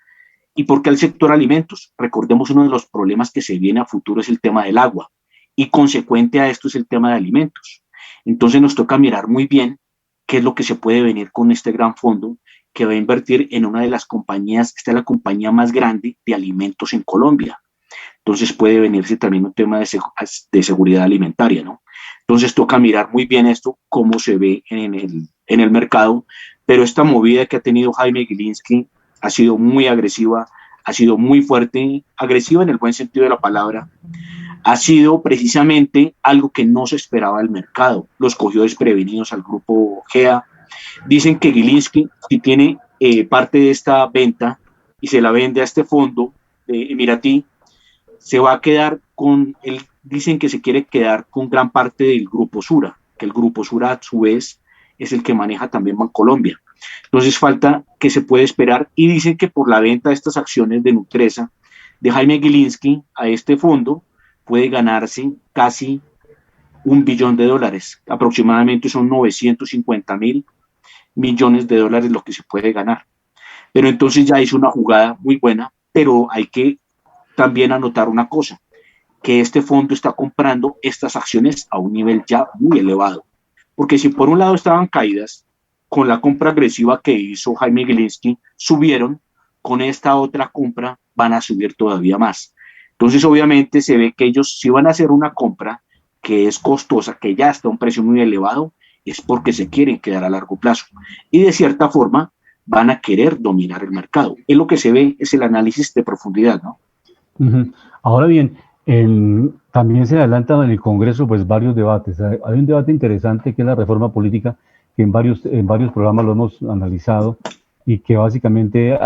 ¿Y por qué al sector alimentos? Recordemos, uno de los problemas que se viene a futuro es el tema del agua, y consecuente a esto es el tema de alimentos. Entonces nos toca mirar muy bien qué es lo que se puede venir con este gran fondo que va a invertir en una de las compañías. Esta es la compañía más grande de alimentos en Colombia. Entonces puede venirse también un tema de seguridad alimentaria, ¿no? Entonces toca mirar muy bien esto, cómo se ve en el mercado, pero esta movida que ha tenido Jaime Gilinski ha sido muy agresiva, ha sido muy fuerte, agresiva en el buen sentido de la palabra, ha sido precisamente algo que no se esperaba del mercado, los cogió desprevenidos al grupo GEA. Dicen que Gilinski, si tiene parte de esta venta y se la vende a este fondo de Emiratí, se va a quedar dicen que se quiere quedar con gran parte del grupo Sura, que el grupo Sura a su vez es el que maneja también Bancolombia. Entonces falta que se puede esperar, y dicen que por la venta de estas acciones de Nutresa, de Jaime Gilinski a este fondo, puede ganarse casi $1 billón, aproximadamente son 950.000 millones de dólares lo que se puede ganar. Pero entonces ya hizo una jugada muy buena, pero hay que también anotar una cosa, que este fondo está comprando estas acciones a un nivel ya muy elevado. Porque si por un lado estaban caídas, con la compra agresiva que hizo Jaime Gilinski, subieron, con esta otra compra van a subir todavía más. Entonces obviamente se ve que ellos, si van a hacer una compra que es costosa, que ya está a un precio muy elevado, es porque se quieren quedar a largo plazo. Y de cierta forma van a querer dominar el mercado. Es lo que se ve, es el análisis de profundidad, ¿no? Ahora bien, también se adelantan en el Congreso pues varios debates. Hay un debate interesante que es la reforma política, que en varios programas lo hemos analizado, y que básicamente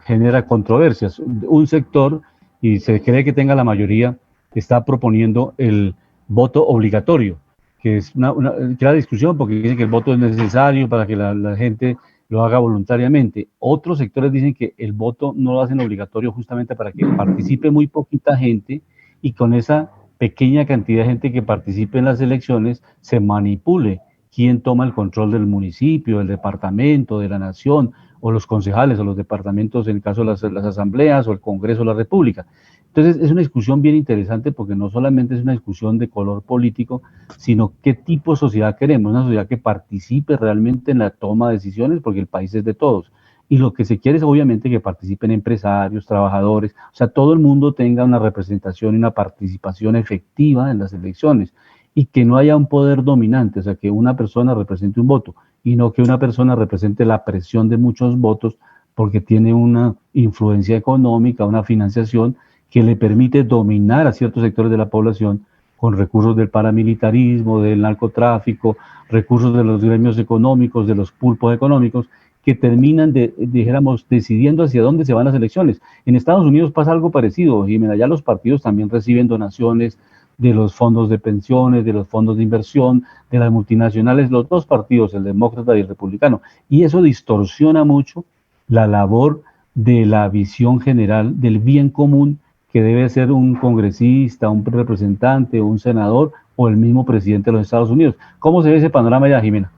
genera controversias. Un sector, y se cree que tenga la mayoría, está proponiendo el voto obligatorio, que es que la discusión, porque dice que el voto es necesario para que la gente lo haga voluntariamente. Otros sectores dicen que el voto no lo hacen obligatorio justamente para que participe muy poquita gente, y con esa pequeña cantidad de gente que participe en las elecciones se manipule quién toma el control del municipio, del departamento, de la nación, o los concejales o los departamentos en el caso de las asambleas o el Congreso de la República. Entonces es una discusión bien interesante, porque no solamente es una discusión de color político, sino qué tipo de sociedad queremos, una sociedad que participe realmente en la toma de decisiones, porque el país es de todos. Y lo que se quiere es obviamente que participen empresarios, trabajadores, o sea, todo el mundo tenga una representación y una participación efectiva en las elecciones, y que no haya un poder dominante, o sea, que una persona represente un voto y no que una persona represente la presión de muchos votos, porque tiene una influencia económica, una financiación que le permite dominar a ciertos sectores de la población con recursos del paramilitarismo, del narcotráfico, recursos de los gremios económicos, de los pulpos económicos, que terminan, dijéramos, decidiendo hacia dónde se van las elecciones. En Estados Unidos pasa algo parecido, Jimena, ya los partidos también reciben donaciones de los fondos de pensiones, de los fondos de inversión, de las multinacionales, los dos partidos, el demócrata y el republicano, y eso distorsiona mucho la labor de la visión general del bien común que debe ser un congresista, un representante, un senador o el mismo presidente de los Estados Unidos. ¿Cómo se ve ese panorama ya, Jimena?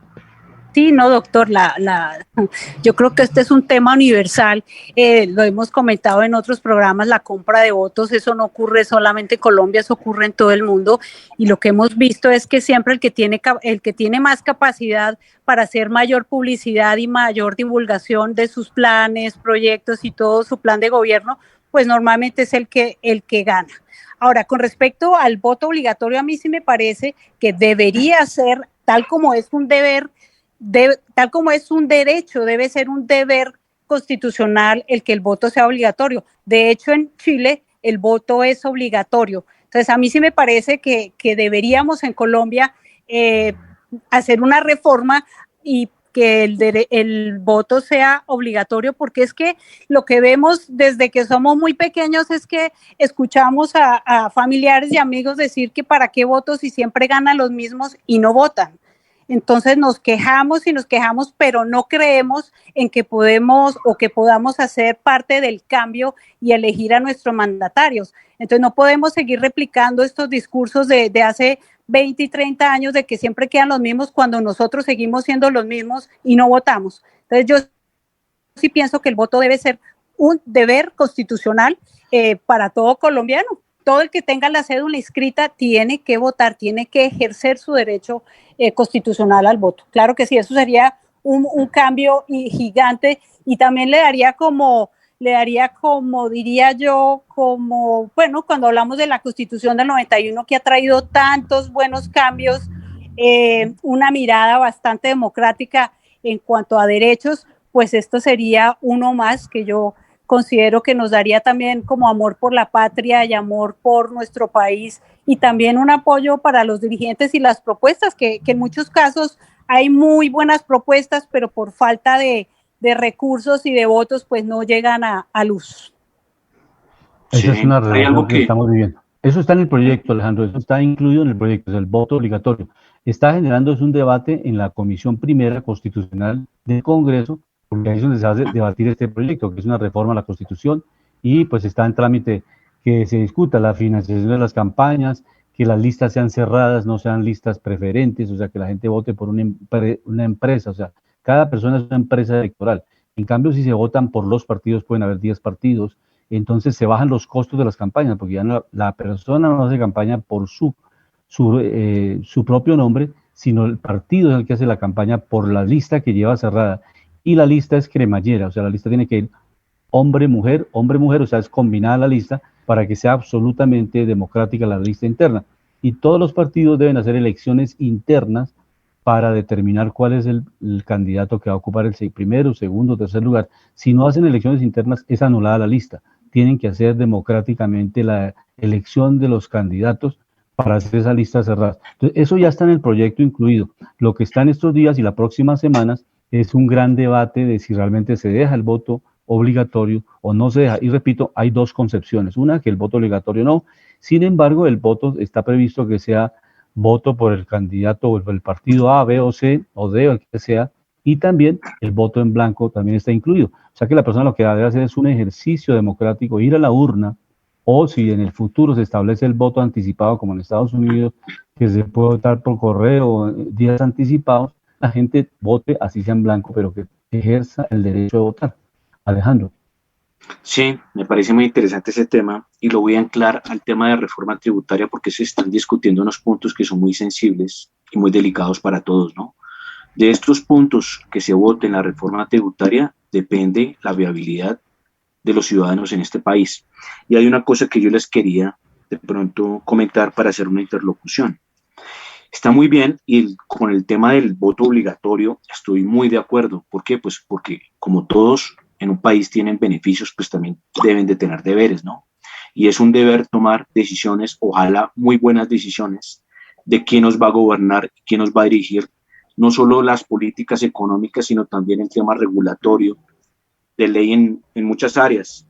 Sí, no, doctor, yo creo que este es un tema universal, lo hemos comentado en otros programas, la compra de votos, eso no ocurre solamente en Colombia, eso ocurre en todo el mundo, y lo que hemos visto es que siempre el que tiene más capacidad para hacer mayor publicidad y mayor divulgación de sus planes, proyectos y todo su plan de gobierno, pues normalmente es el que gana. Ahora, con respecto al voto obligatorio, a mí sí me parece que debería ser, tal como es un deber, tal como es un derecho, debe ser un deber constitucional el que el voto sea obligatorio. De hecho, en Chile el voto es obligatorio. Entonces, a mí sí me parece que deberíamos en Colombia hacer una reforma y que el voto sea obligatorio, porque es que lo que vemos desde que somos muy pequeños es que escuchamos a familiares y amigos decir que para qué voto si siempre ganan los mismos y no votan. Entonces nos quejamos, pero no creemos en que podemos o que podamos hacer parte del cambio y elegir a nuestros mandatarios. Entonces no podemos seguir replicando estos discursos de hace 20 y 30 años de que siempre quedan los mismos cuando nosotros seguimos siendo los mismos y no votamos. Entonces yo sí pienso que el voto debe ser un deber constitucional para todo colombiano. Todo el que tenga la cédula inscrita tiene que votar, tiene que ejercer su derecho constitucional al voto. Claro que sí, eso sería un cambio gigante y también le daría como, diría yo, como, bueno, cuando hablamos de la Constitución del 91 que ha traído tantos buenos cambios, una mirada bastante democrática en cuanto a derechos, pues esto sería uno más que yo considero que nos daría también como amor por la patria y amor por nuestro país y también un apoyo para los dirigentes y las propuestas, que en muchos casos hay muy buenas propuestas, pero por falta de recursos y de votos, pues no llegan a luz. Esa es una relación que estamos viviendo. Eso está en el proyecto, Alejandro, eso está incluido en el proyecto, es el voto obligatorio. Está generando un debate en la Comisión Primera Constitucional del Congreso, porque ahí es donde se hace debatir este proyecto, que es una reforma a la Constitución, y pues está en trámite que se discuta la financiación de las campañas, que las listas sean cerradas, no sean listas preferentes, o sea, que la gente vote por una empresa, o sea, cada persona es una empresa electoral. En cambio, si se votan por los partidos, pueden haber 10 partidos, entonces se bajan los costos de las campañas, porque ya no, la persona no hace campaña por su propio nombre, sino el partido es el que hace la campaña por la lista que lleva cerrada. Y la lista es cremallera, o sea, la lista tiene que ir hombre-mujer, o sea, es combinada la lista para que sea absolutamente democrática la lista interna. Y todos los partidos deben hacer elecciones internas para determinar cuál es el candidato que va a ocupar el primero, segundo, tercer lugar. Si no hacen elecciones internas, es anulada la lista. Tienen que hacer democráticamente la elección de los candidatos para hacer esa lista cerrada. Entonces, eso ya está en el proyecto incluido. Lo que está en estos días y las próximas semanas es un gran debate de si realmente se deja el voto obligatorio o no se deja. Y repito, hay dos concepciones. Una, que el voto obligatorio no. Sin embargo, el voto está previsto que sea voto por el candidato o el partido A, B o C o D o el que sea. Y también el voto en blanco también está incluido. O sea que la persona lo que debe hacer es un ejercicio democrático, ir a la urna, o si en el futuro se establece el voto anticipado como en Estados Unidos, que se puede votar por correo días anticipados, la gente vote, así sea en blanco, pero que ejerza el derecho de votar. Alejandro. Sí, me parece muy interesante ese tema y lo voy a anclar al tema de reforma tributaria porque se están discutiendo unos puntos que son muy sensibles y muy delicados para todos, ¿no? De estos puntos que se voten la reforma tributaria depende la viabilidad de los ciudadanos en este país. Y hay una cosa que yo les quería de pronto comentar para hacer una interlocución. Está muy bien y con el tema del voto obligatorio estoy muy de acuerdo. ¿Por qué? Pues porque como todos en un país tienen beneficios, pues también deben de tener deberes, ¿no? Y es un deber tomar decisiones, ojalá muy buenas decisiones, de quién nos va a gobernar, quién nos va a dirigir, no solo las políticas económicas, sino también el tema regulatorio, de ley en muchas áreas.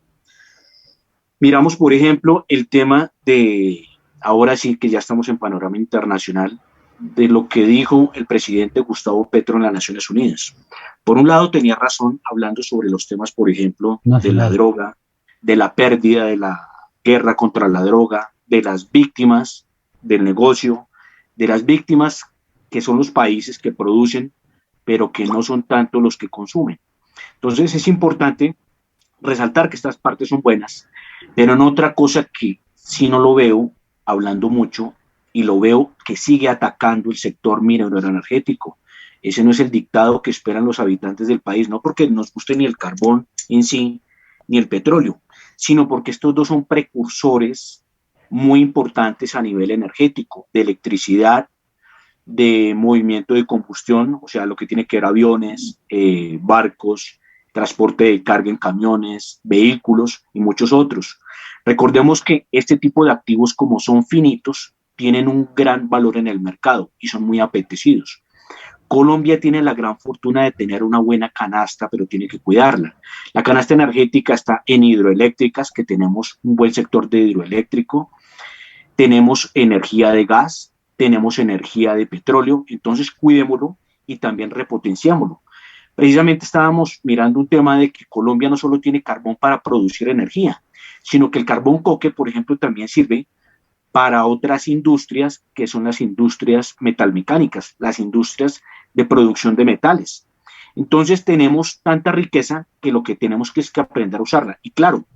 Miramos, por ejemplo, el tema de, ahora sí que ya estamos en panorama internacional, de lo que dijo el presidente Gustavo Petro en las Naciones Unidas. Por un lado, tenía razón hablando sobre los temas, por ejemplo, de la droga, de la pérdida de la guerra contra la droga, de las víctimas del negocio, de las víctimas que son los países que producen, pero que no son tanto los que consumen. Entonces es importante resaltar que estas partes son buenas, pero en otra cosa que si no lo veo hablando mucho y lo veo que sigue atacando el sector minero energético. Ese no es el dictado que esperan los habitantes del país, no porque nos guste ni el carbón en sí, ni el petróleo, sino porque estos dos son precursores muy importantes a nivel energético, de electricidad, de movimiento de combustión, o sea, lo que tiene que ver aviones, barcos, transporte de carga en camiones, vehículos y muchos otros. Recordemos que este tipo de activos, como son finitos, tienen un gran valor en el mercado y son muy apetecidos. Colombia tiene la gran fortuna de tener una buena canasta, pero tiene que cuidarla. La canasta energética está en hidroeléctricas, que tenemos un buen sector de hidroeléctrico, tenemos energía de gas, tenemos energía de petróleo, entonces cuidémoslo y también repotenciámoslo. Precisamente estábamos mirando un tema de que Colombia no solo tiene carbón para producir energía, sino que el carbón coque, por ejemplo, también sirve para otras industrias que son las industrias metalmecánicas, las industrias de producción de metales. Entonces tenemos tanta riqueza que lo que tenemos que es que aprender a usarla. Y claro,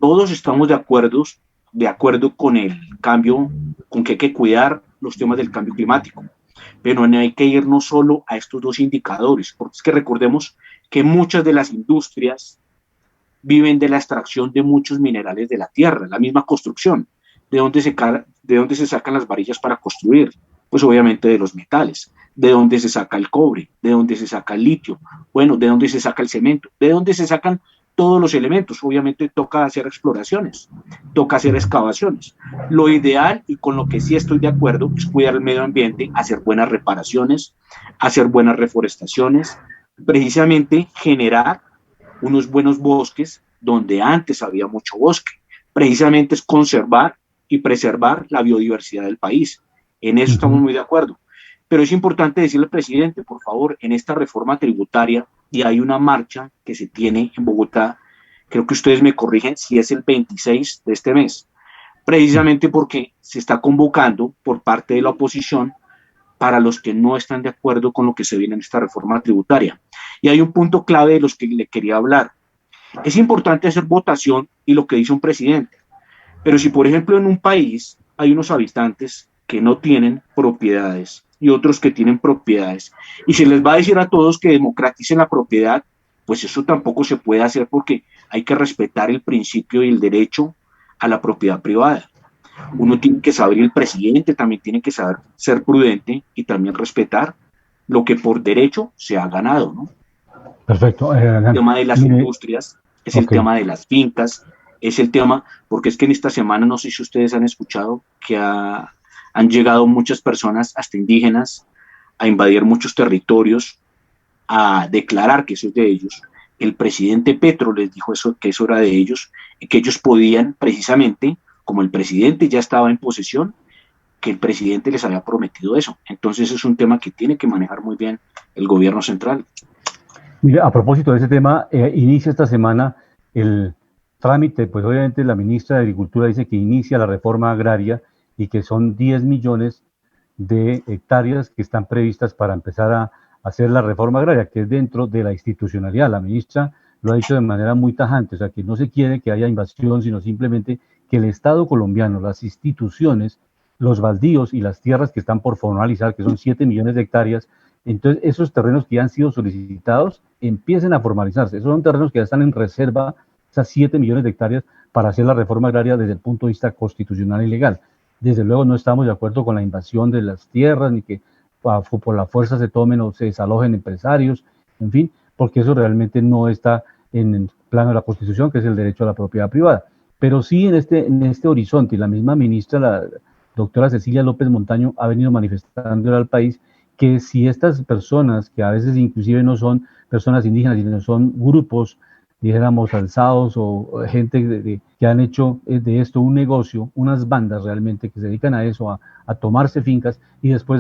todos estamos de acuerdo con el cambio, con que hay que cuidar los temas del cambio climático. Pero no hay que irnos solo a estos dos indicadores, porque es que recordemos que muchas de las industrias viven de la extracción de muchos minerales de la tierra, la misma construcción. ¿De dónde se sacan las varillas para construir? Pues obviamente de los metales. ¿De dónde se saca el cobre? ¿De dónde se saca el litio? Bueno, ¿de dónde se saca el cemento? ¿De dónde se sacan todos los elementos? Obviamente toca hacer exploraciones, toca hacer excavaciones. Lo ideal, y con lo que sí estoy de acuerdo, es cuidar el medio ambiente, hacer buenas reparaciones, hacer buenas reforestaciones, precisamente generar unos buenos bosques donde antes había mucho bosque. Precisamente es conservar y preservar la biodiversidad del país. En eso estamos muy de acuerdo. Pero es importante decirle al presidente, por favor, en esta reforma tributaria, y hay una marcha que se tiene en Bogotá, creo que ustedes me corrigen si es el 26 de este mes, precisamente porque se está convocando por parte de la oposición para los que no están de acuerdo con lo que se viene en esta reforma tributaria. Y hay un punto clave de los que le quería hablar. Es importante hacer votación y lo que dice un presidente. Pero si, por ejemplo, en un país hay unos habitantes que no tienen propiedades y otros que tienen propiedades, y se les va a decir a todos que democraticen la propiedad, pues eso tampoco se puede hacer porque hay que respetar el principio y el derecho a la propiedad privada. Uno tiene que saber, y el presidente también tiene que saber ser prudente y también respetar lo que por derecho se ha ganado, ¿no? Perfecto. El tema de las industrias, es el tema de las fincas, es el tema, porque es que en esta semana, no sé si ustedes han escuchado, que han llegado muchas personas, hasta indígenas, a invadir muchos territorios, a declarar que eso es de ellos. El presidente Petro les dijo eso, que eso era de ellos, y que ellos podían precisamente, como el presidente ya estaba en posesión, que el presidente les había prometido eso. Entonces es un tema que tiene que manejar muy bien el gobierno central. Mire, a propósito de ese tema, inicia esta semana el trámite, pues obviamente la ministra de Agricultura dice que inicia la reforma agraria y que son 10 millones de hectáreas que están previstas para empezar a hacer la reforma agraria, que es dentro de la institucionalidad. La ministra lo ha dicho de manera muy tajante, o sea, que no se quiere que haya invasión, sino simplemente que el Estado colombiano, las instituciones, los baldíos y las tierras que están por formalizar, que son 7 millones de hectáreas, entonces esos terrenos que ya han sido solicitados empiecen a formalizarse. Esos son terrenos que ya están en reserva, esas 7 millones de hectáreas, para hacer la reforma agraria desde el punto de vista constitucional y legal. Desde luego no estamos de acuerdo con la invasión de las tierras, ni que por la fuerza se tomen o se desalojen empresarios, en fin, porque eso realmente no está en el plano de la Constitución, que es el derecho a la propiedad privada. Pero sí en este horizonte, y la misma ministra, la doctora Cecilia López Montaño, ha venido manifestando al país que si estas personas, que a veces inclusive no son personas indígenas, sino son grupos, dijéramos, alzados o gente que han hecho de esto un negocio, unas bandas realmente que se dedican a eso, a tomarse fincas y después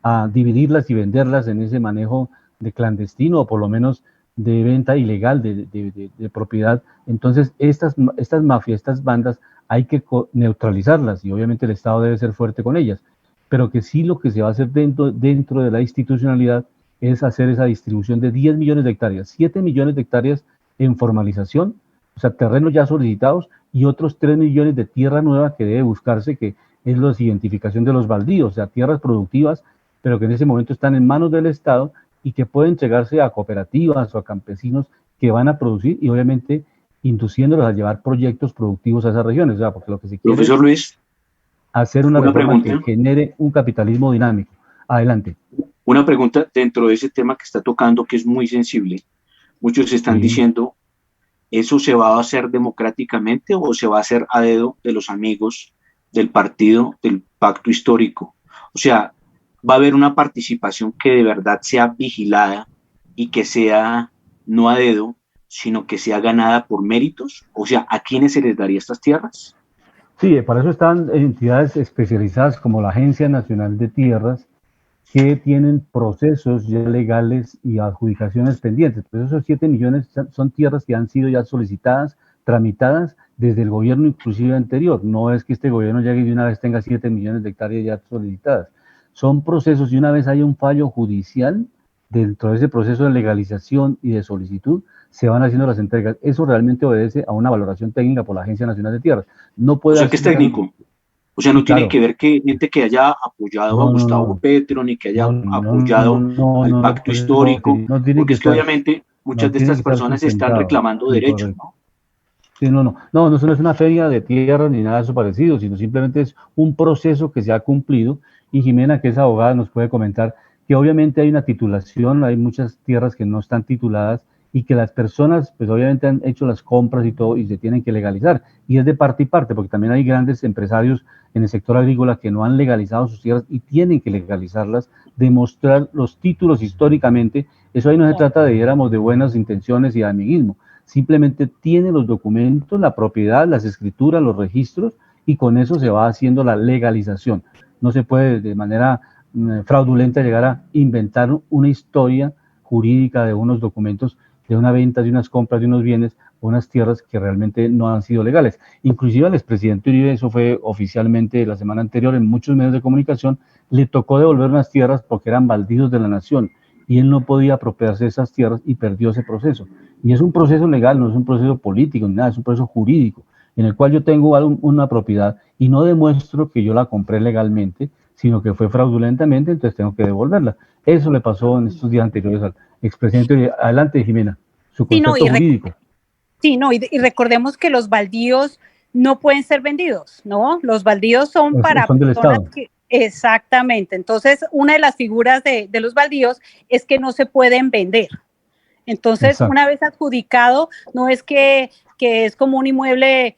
a dividirlas y venderlas en ese manejo de clandestino o por lo menos de venta ilegal de propiedad. Entonces estas mafias, estas bandas, hay que neutralizarlas y obviamente el Estado debe ser fuerte con ellas, pero que sí lo que se va a hacer dentro de la institucionalidad es hacer esa distribución de 10 millones de hectáreas, 7 millones de hectáreas en formalización, o sea, terrenos ya solicitados y otros 3 millones de tierra nueva que debe buscarse, que es la identificación de los baldíos, o sea, tierras productivas, pero que en ese momento están en manos del Estado y que pueden entregarse a cooperativas o a campesinos que van a producir y obviamente induciéndolos a llevar proyectos productivos a esas regiones, o sea, porque lo que se quiere Profesor es Luis, hacer una reforma pregunta. que genere un capitalismo dinámico. Adelante. Una pregunta dentro de ese tema que está tocando, que es muy sensible. Muchos están diciendo, ¿eso se va a hacer democráticamente o se va a hacer a dedo de los amigos del partido del pacto histórico? O sea, ¿va a haber una participación que de verdad sea vigilada y que sea no a dedo, sino que sea ganada por méritos? O sea, ¿a quiénes se les daría estas tierras? Sí, para eso están entidades especializadas como la Agencia Nacional de Tierras, que tienen procesos ya legales y adjudicaciones pendientes. Pues esos 7 millones son tierras que han sido ya solicitadas, tramitadas desde el gobierno inclusive anterior. No es que este gobierno llegue y de una vez tenga 7 millones de hectáreas ya solicitadas. Son procesos y una vez haya un fallo judicial, dentro de ese proceso de legalización y de solicitud, se van haciendo las entregas. Eso realmente obedece a una valoración técnica por la Agencia Nacional de Tierras. No puede o sea, que es técnico. O sea, no tiene que ver que gente que haya apoyado a Gustavo Petro, ni que haya apoyado al pacto histórico, porque es que obviamente muchas de estas personas están reclamando derechos, ¿no? Sí, no es una feria de tierra ni nada de eso parecido, sino simplemente es un proceso que se ha cumplido y Jimena, que es abogada, nos puede comentar que obviamente hay una titulación, hay muchas tierras que no están tituladas y que las personas, pues obviamente han hecho las compras y todo y se tienen que legalizar. Y es de parte y parte, porque también hay grandes empresarios en el sector agrícola que no han legalizado sus tierras y tienen que legalizarlas, demostrar los títulos históricamente. Eso ahí no se trata de, de buenas intenciones y de amiguismo. Simplemente tiene los documentos, la propiedad, las escrituras, los registros y con eso se va haciendo la legalización. No se puede de manera fraudulenta llegar a inventar una historia jurídica de unos documentos, de una venta, de unas compras, de unos bienes, o unas tierras que realmente no han sido legales. Inclusive al expresidente Uribe, eso fue oficialmente la semana anterior en muchos medios de comunicación, le tocó devolver unas tierras porque eran baldíos de la nación y él no podía apropiarse de esas tierras y perdió ese proceso. Y es un proceso legal, no es un proceso político, ni nada, es un proceso jurídico, en el cual yo tengo una propiedad y no demuestro que yo la compré legalmente, sino que fue fraudulentamente, entonces tengo que devolverla. Eso le pasó en estos días anteriores al expresidente. Adelante, Jimena, su concepto jurídico. Y recordemos que los baldíos no pueden ser vendidos, ¿no? Los baldíos son para son del Estado. Exactamente. Entonces, una de las figuras de los baldíos es que no se pueden vender. Entonces, exacto, una vez adjudicado, no es que es como un inmueble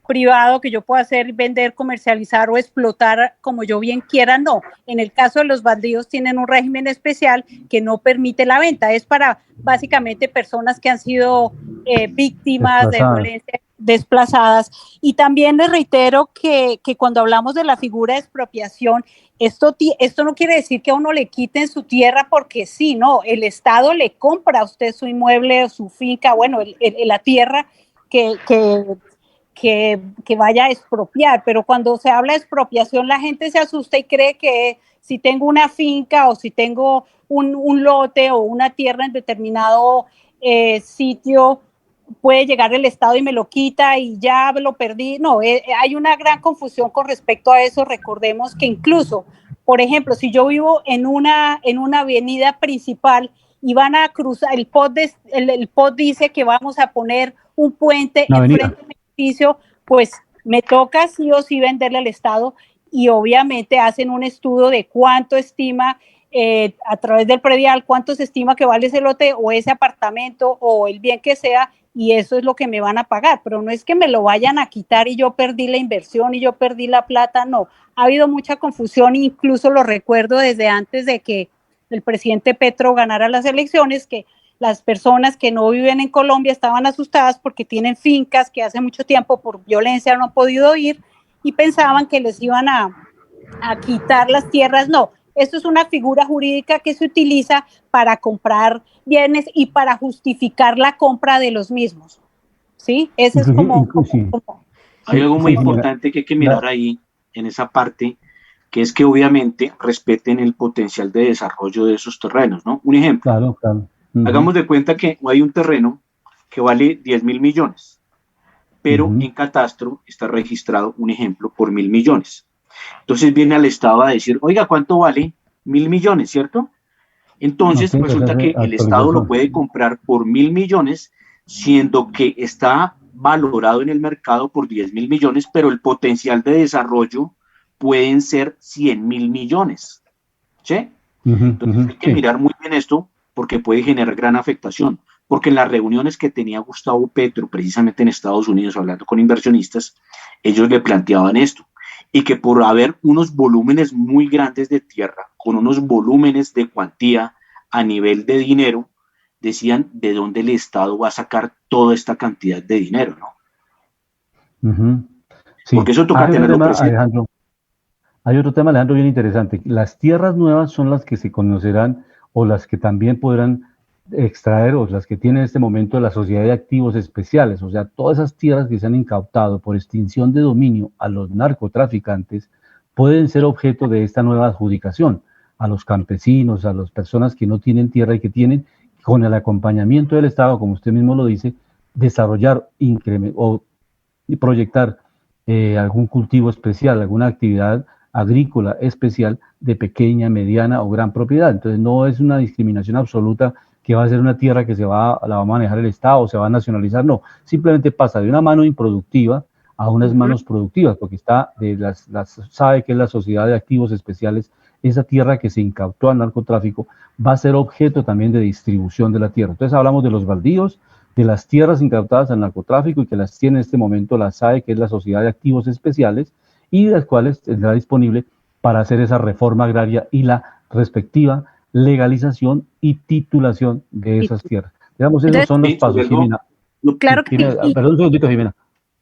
privado que yo pueda hacer, vender, comercializar o explotar como yo bien quiera, no. En el caso de los baldíos tienen un régimen especial que no permite la venta, es para básicamente personas que han sisto víctimas de violencia, desplazadas. Y también les reitero que cuando hablamos de la figura de expropiación, esto no quiere decir que a uno le quiten su tierra porque sí, no, el Estado le compra a usted su inmueble o su finca, bueno, la tierra que vaya a expropiar, pero cuando se habla de expropiación la gente se asusta y cree que si tengo una finca o si tengo un lote o una tierra en determinado sitio, puede llegar el Estado y me lo quita y ya lo perdí. No, hay una gran confusión con respecto a eso. Recordemos que incluso, por ejemplo, si yo vivo en una avenida principal y van a cruzar, el POT dice que vamos a poner un puente enfrente de edificio, pues me toca sí o sí venderle al Estado y obviamente hacen un estudio de cuánto estima a través del predial, cuánto se estima que vale ese lote o ese apartamento o el bien que sea, y eso es lo que me van a pagar, pero no es que me lo vayan a quitar y yo perdí la inversión y yo perdí la plata, no. Ha habido mucha confusión, incluso lo recuerdo desde antes de que el presidente Petro ganara las elecciones, que las personas que no viven en Colombia estaban asustadas porque tienen fincas que hace mucho tiempo por violencia no han podido ir y pensaban que les iban a quitar las tierras. No, esto es una figura jurídica que se utiliza para comprar bienes y para justificar la compra de los mismos. ¿Sí? Ese es como hay algo muy importante que hay que mirar ahí, en esa parte, que es que obviamente respeten el potencial de desarrollo de esos terrenos, ¿no? Un ejemplo. Claro, claro. Hagamos de cuenta que hay un terreno que vale 10.000 millones, pero en catastro está registrado, un ejemplo, por 1.000 millones. Entonces viene al Estado a decir, oiga, ¿cuánto vale? 1.000 millones, ¿cierto? Entonces resulta que el Estado lo puede comprar por 1.000 millones, siendo que está valorado en el mercado por 10.000 millones, pero el potencial de desarrollo pueden ser 100.000 millones. ¿Sí? Entonces hay que mirar muy bien esto porque puede generar gran afectación. Porque en las reuniones que tenía Gustavo Petro, precisamente en Estados Unidos, hablando con inversionistas, ellos le planteaban esto. Y que por haber unos volúmenes muy grandes de tierra, con unos volúmenes de cuantía a nivel de dinero, decían de dónde el Estado va a sacar toda esta cantidad de dinero, ¿no? Sí. Porque eso toca tenerlo presente. Alejandro, hay otro tema, Alejandro, bien interesante. Las tierras nuevas son las que se conocerán o las que también podrán extraer o las que tiene en este momento la Sociedad de Activos Especiales, o sea, todas esas tierras que se han incautado por extinción de dominio a los narcotraficantes pueden ser objeto de esta nueva adjudicación a los campesinos, a las personas que no tienen tierra y que tienen, con el acompañamiento del Estado, como usted mismo lo dice, desarrollar o proyectar algún cultivo especial, alguna actividad agrícola especial de pequeña, mediana o gran propiedad. Entonces no es una discriminación absoluta que va a ser una tierra que la va a manejar el Estado o se va a nacionalizar, no, simplemente pasa de una mano improductiva a unas manos productivas, porque está sabe que es la Sociedad de Activos Especiales, esa tierra que se incautó al narcotráfico va a ser objeto también de distribución de la tierra. Entonces hablamos de los baldíos, de las tierras incautadas al narcotráfico y que las tiene en este momento la SAE, que es la Sociedad de Activos Especiales, y de las cuales tendrá disponible para hacer esa reforma agraria y la respectiva legalización y titulación de esas tierras. Digamos, esos son los pasos, Jimena. Claro que sí. Perdón un segundito, Jimena.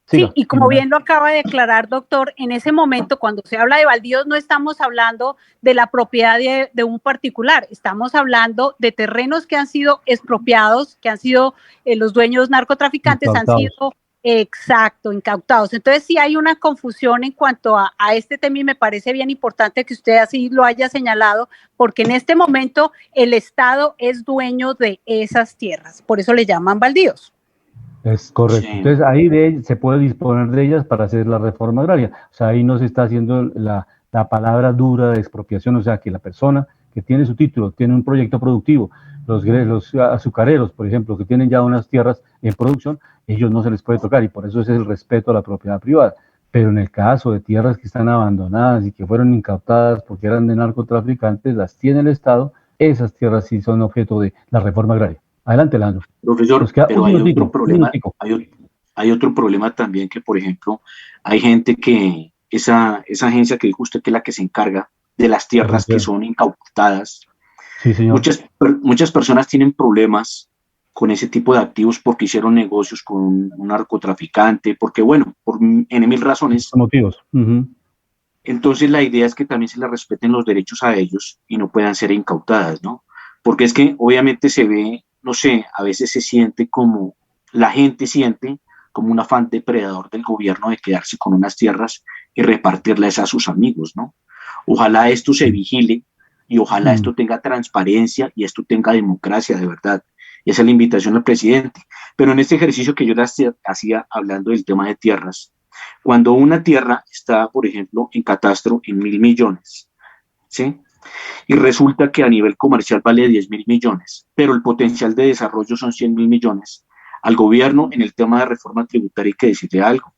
Sí, y como bien lo acaba de declarar, doctor, en ese momento, cuando se habla de baldíos, no estamos hablando de la propiedad de un particular, estamos hablando de terrenos que han sido expropiados, que han sido los dueños narcotraficantes, incautados. Han sido, incautados. Entonces sí hay una confusión en cuanto a este tema y me parece bien importante que usted así lo haya señalado, porque en este momento el Estado es dueño de esas tierras, por eso le llaman baldíos. Es correcto. Sí. Entonces ahí se puede disponer de ellas para hacer la reforma agraria. O sea, ahí no se está haciendo la palabra dura de expropiación, o sea, que la persona que tiene su título, tiene un proyecto productivo, los azucareros, por ejemplo, que tienen ya unas tierras en producción, ellos no se les puede tocar y por eso es el respeto a la propiedad privada. Pero en el caso de tierras que están abandonadas y que fueron incautadas porque eran de narcotraficantes, las tiene el Estado, esas tierras sí son objeto de la reforma agraria. Adelante, Leandro. Profesor, pero hay otro problema, hay otro problema también que, por ejemplo, hay gente que, esa agencia que dijo usted que es la que se encarga de las tierras que son incautadas, sí, señor. Muchas personas tienen problemas con ese tipo de activos porque hicieron negocios con un narcotraficante, porque bueno, por en mil razones. Motivos. Entonces la idea es que también se les respeten los derechos a ellos y no puedan ser incautadas, ¿no? Porque es que obviamente se ve, no sé, a veces se siente como, la gente siente como un afán depredador del gobierno de quedarse con unas tierras y repartirlas a sus amigos, ¿no? Ojalá esto se vigile y ojalá esto tenga transparencia y esto tenga democracia de verdad. Y esa es la invitación al presidente. Pero en este ejercicio que yo hacía hablando del tema de tierras, cuando una tierra está, por ejemplo, en catastro en 1.000 millones, ¿sí? Y resulta que a nivel comercial vale 10.000 millones, pero el potencial de desarrollo son 100.000 millones. Al gobierno, en el tema de reforma tributaria, hay que decirle algo,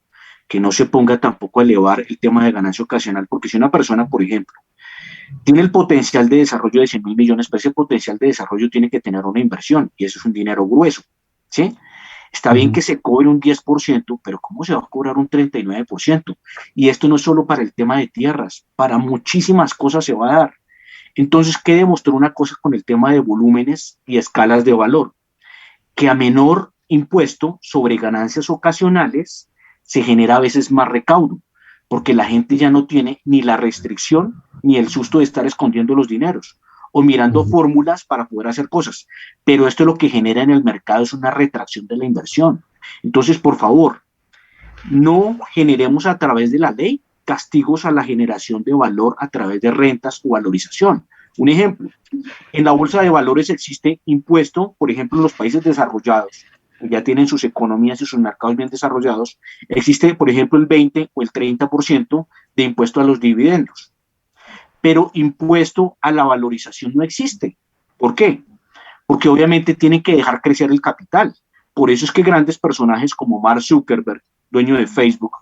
que no se ponga tampoco a elevar el tema de ganancia ocasional, porque si una persona, por ejemplo, tiene el potencial de desarrollo de 100.000 millones, pero ese potencial de desarrollo tiene que tener una inversión, y eso es un dinero grueso, ¿sí? Está bien que se cobre un 10%, pero ¿cómo se va a cobrar un 39%? Y esto no es solo para el tema de tierras, para muchísimas cosas se va a dar. Entonces, ¿qué demostró una cosa con el tema de volúmenes y escalas de valor? Que a menor impuesto sobre ganancias ocasionales se genera a veces más recaudo, porque la gente ya no tiene ni la restricción ni el susto de estar escondiendo los dineros o mirando fórmulas para poder hacer cosas. Pero esto lo que genera en el mercado es una retracción de la inversión. Entonces, por favor, no generemos a través de la ley castigos a la generación de valor a través de rentas o valorización. Un ejemplo, en la bolsa de valores existe impuesto, por ejemplo, en los países desarrollados, que ya tienen sus economías y sus mercados bien desarrollados, existe, por ejemplo, el 20 o el 30% de impuesto a los dividendos. Pero impuesto a la valorización no existe. ¿Por qué? Porque obviamente tienen que dejar crecer el capital. Por eso es que grandes personajes como Mark Zuckerberg, dueño de Facebook,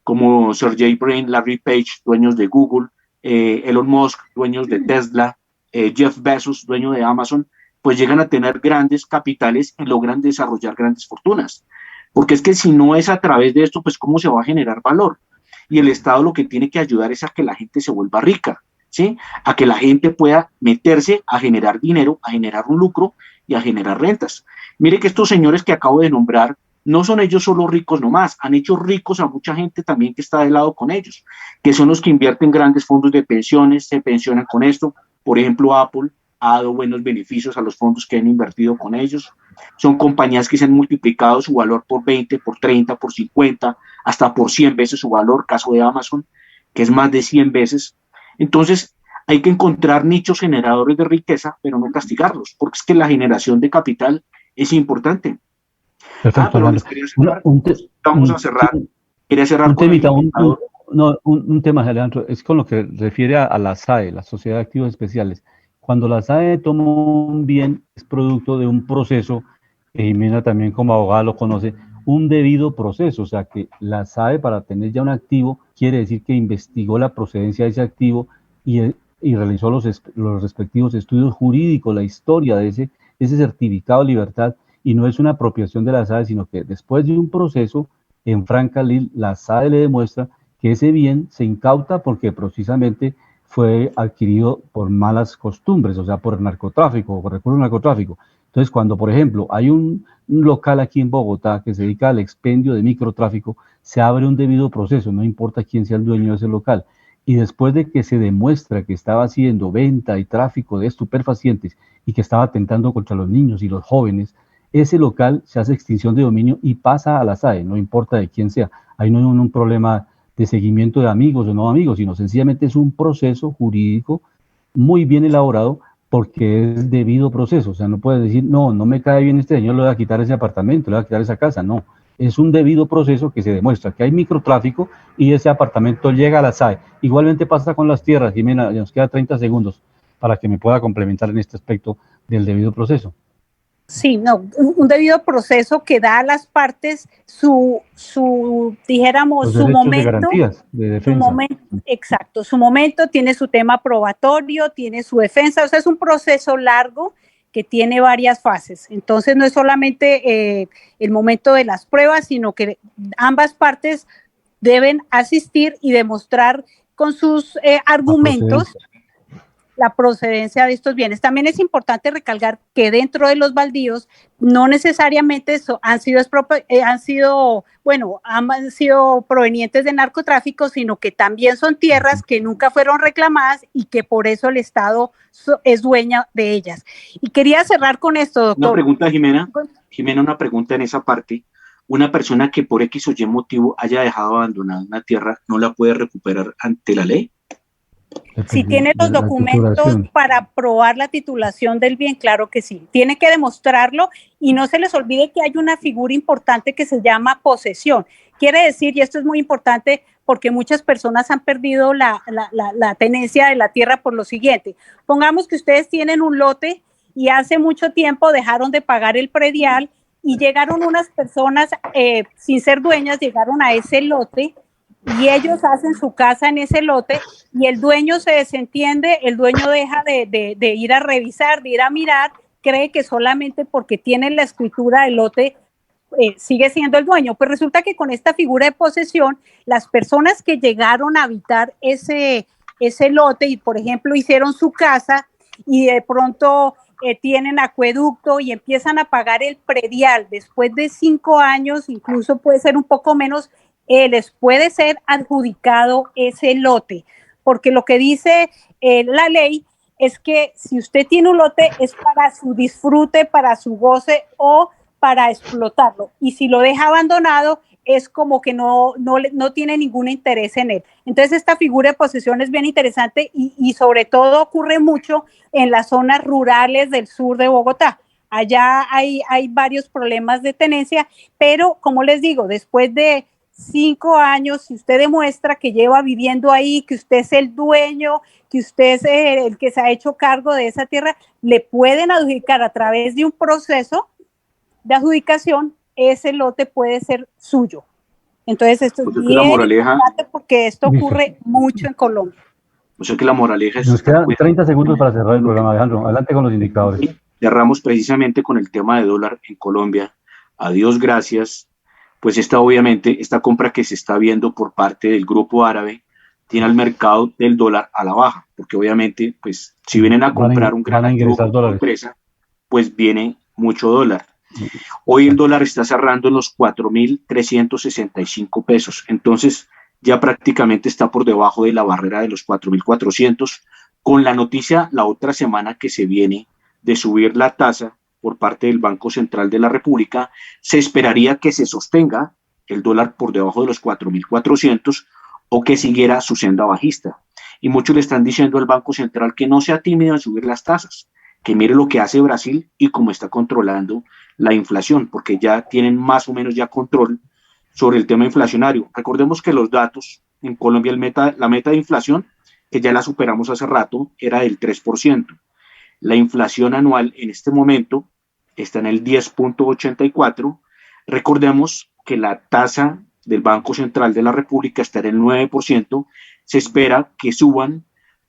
como Sergey Brin, Larry Page, dueños de Google, Elon Musk, dueños de Tesla, Jeff Bezos, dueño de Amazon, pues llegan a tener grandes capitales y logran desarrollar grandes fortunas. Porque es que si no es a través de esto, pues ¿cómo se va a generar valor? Y el Estado lo que tiene que ayudar es a que la gente se vuelva rica, ¿sí? A que la gente pueda meterse a generar dinero, a generar un lucro y a generar rentas. Mire que estos señores que acabo de nombrar, no son ellos solo ricos nomás, han hecho ricos a mucha gente también que está de lado con ellos, que son los que invierten grandes fondos de pensiones, se pensionan con esto. Por ejemplo, Apple ha dado buenos beneficios a los fondos que han invertido con ellos. Son compañías que se han multiplicado su valor por 20, por 30, por 50, hasta por 100 veces su valor, caso de Amazon, que es más de 100 veces. Entonces, hay que encontrar nichos generadores de riqueza, pero no castigarlos, porque es que la generación de capital es importante. Perfecto, pero les quería cerrar. Vamos a cerrar. Quería cerrar un con temita, el un tema, Alejandro, es con lo que refiere a la SAE, la Sociedad de Activos Especiales. Cuando la SAE toma un bien, es producto de un proceso, que Jimena también como abogada lo conoce, un debido proceso, o sea que la SAE para tener ya un activo quiere decir que investigó la procedencia de ese activo y realizó los respectivos estudios jurídicos, la historia de ese certificado de libertad, y no es una apropiación de la SAE, sino que después de un proceso en franca lid, la SAE le demuestra que ese bien se incauta porque precisamente fue adquirido por malas costumbres, o sea, por narcotráfico, por recursos de narcotráfico. Entonces, cuando, por ejemplo, hay un local aquí en Bogotá que se dedica al expendio de microtráfico, se abre un debido proceso, no importa quién sea el dueño de ese local. Y después de que se demuestra que estaba haciendo venta y tráfico de estupefacientes y que estaba atentando contra los niños y los jóvenes, ese local se hace extinción de dominio y pasa a la SAE, no importa de quién sea. Ahí no hay un problema de seguimiento de amigos o no amigos, sino sencillamente es un proceso jurídico muy bien elaborado porque es debido proceso. O sea, no puedes decir, no me cae bien este señor, le voy a quitar ese apartamento, le voy a quitar esa casa. No, es un debido proceso que se demuestra que hay microtráfico y ese apartamento llega a la SAE. Igualmente pasa con las tierras. Jimena, nos queda 30 segundos para que me pueda complementar en este aspecto del debido proceso. Sí, no, un debido proceso que da a las partes dijéramos, los su momento. De garantías, de defensa. Su momento, exacto, su momento, tiene su tema probatorio, tiene su defensa, o sea, es un proceso largo que tiene varias fases. Entonces, no es solamente el momento de las pruebas, sino que ambas partes deben asistir y demostrar con sus argumentos la procedencia de estos bienes. También es importante recalcar que dentro de los baldíos no necesariamente han sido provenientes de narcotráfico, sino que también son tierras que nunca fueron reclamadas y que por eso el Estado es dueña de ellas. Y quería cerrar con esto, doctor. Una pregunta, Jimena, una pregunta en esa parte. Una persona que por X o Y motivo haya dejado abandonada una tierra, ¿no la puede recuperar ante la ley? Si tiene los documentos para probar la titulación del bien, claro que sí. Tiene que demostrarlo y no se les olvide que hay una figura importante que se llama posesión. Quiere decir, y esto es muy importante porque muchas personas han perdido la tenencia de la tierra por lo siguiente. Pongamos que ustedes tienen un lote y hace mucho tiempo dejaron de pagar el predial y llegaron unas personas sin ser dueñas, llegaron a ese lote y ellos hacen su casa en ese lote y el dueño se desentiende, el dueño deja de ir a revisar, de ir a mirar, cree que solamente porque tiene la escritura del lote sigue siendo el dueño. Pues resulta que con esta figura de posesión, las personas que llegaron a habitar ese lote y, por ejemplo, hicieron su casa y de pronto tienen acueducto y empiezan a pagar el predial después de 5 años, incluso puede ser un poco menos, les puede ser adjudicado ese lote. porque lo que dice la ley es que si usted tiene un lote es para su disfrute, para su goce o para explotarlo, y si lo deja abandonado es como que no tiene ningún interés en él. Entonces esta figura de posesión es bien interesante y sobre todo ocurre mucho en las zonas rurales del sur de Bogotá. Allá hay varios problemas de tenencia, pero como les digo, después de 5 años, si usted demuestra que lleva viviendo ahí, que usted es el dueño, que usted es el que se ha hecho cargo de esa tierra, le pueden adjudicar a través de un proceso de adjudicación, ese lote puede ser suyo. Entonces esto es bien importante porque esto ocurre mucho en Colombia. O sea que la moraleja es... Nos quedan 30 segundos para cerrar el programa, Alejandro. Adelante con los indicadores. Cerramos precisamente con el tema de dólar en Colombia. A Dios gracias, pues obviamente esta compra que se está viendo por parte del grupo árabe tiene al mercado del dólar a la baja, porque obviamente pues si vienen a comprar un gran activo como empresa, pues viene mucho dólar. Hoy el dólar está cerrando en los 4.365 pesos, entonces ya prácticamente está por debajo de la barrera de los 4.400, con la noticia la otra semana que se viene de subir la tasa por parte del Banco Central de la República. Se esperaría que se sostenga el dólar por debajo de los 4.400 o que siguiera su senda bajista. Y muchos le están diciendo al Banco Central que no sea tímido en subir las tasas, que mire lo que hace Brasil y cómo está controlando la inflación, porque ya tienen más o menos ya control sobre el tema inflacionario. Recordemos que los datos en Colombia, la meta de inflación, que ya la superamos hace rato, era del 3%. La inflación anual en este momento está en el 10.84. Recordemos que la tasa del Banco Central de la República está en el 9%. Se espera que suban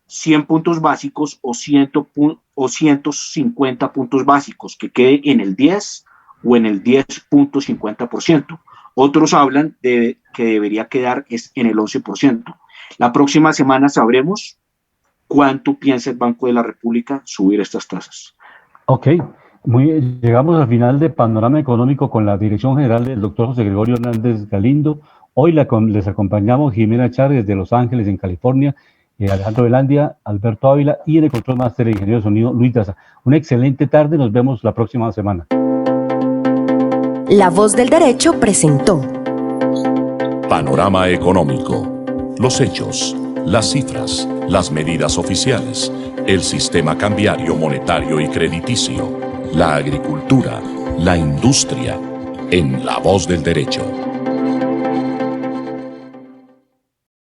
100 puntos básicos o 150 puntos básicos, que quede en el 10 o en el 10.50%. Otros hablan de que debería quedar en el 11%. La próxima semana sabremos cuánto piensa el Banco de la República subir estas tasas. Ok, llegamos al final de Panorama Económico con la dirección general del doctor José Gregorio Hernández Galindo. Hoy les acompañamos Jimena Charri desde Los Ángeles, en California, Alejandro Velandia, Alberto Ávila y en el control máster el ingeniero de sonido Luis Daza. Una excelente tarde, nos vemos la próxima semana. La Voz del Derecho presentó Panorama Económico. Los hechos, las cifras, las medidas oficiales, el sistema cambiario, monetario y crediticio, la agricultura, la industria, en La Voz del Derecho.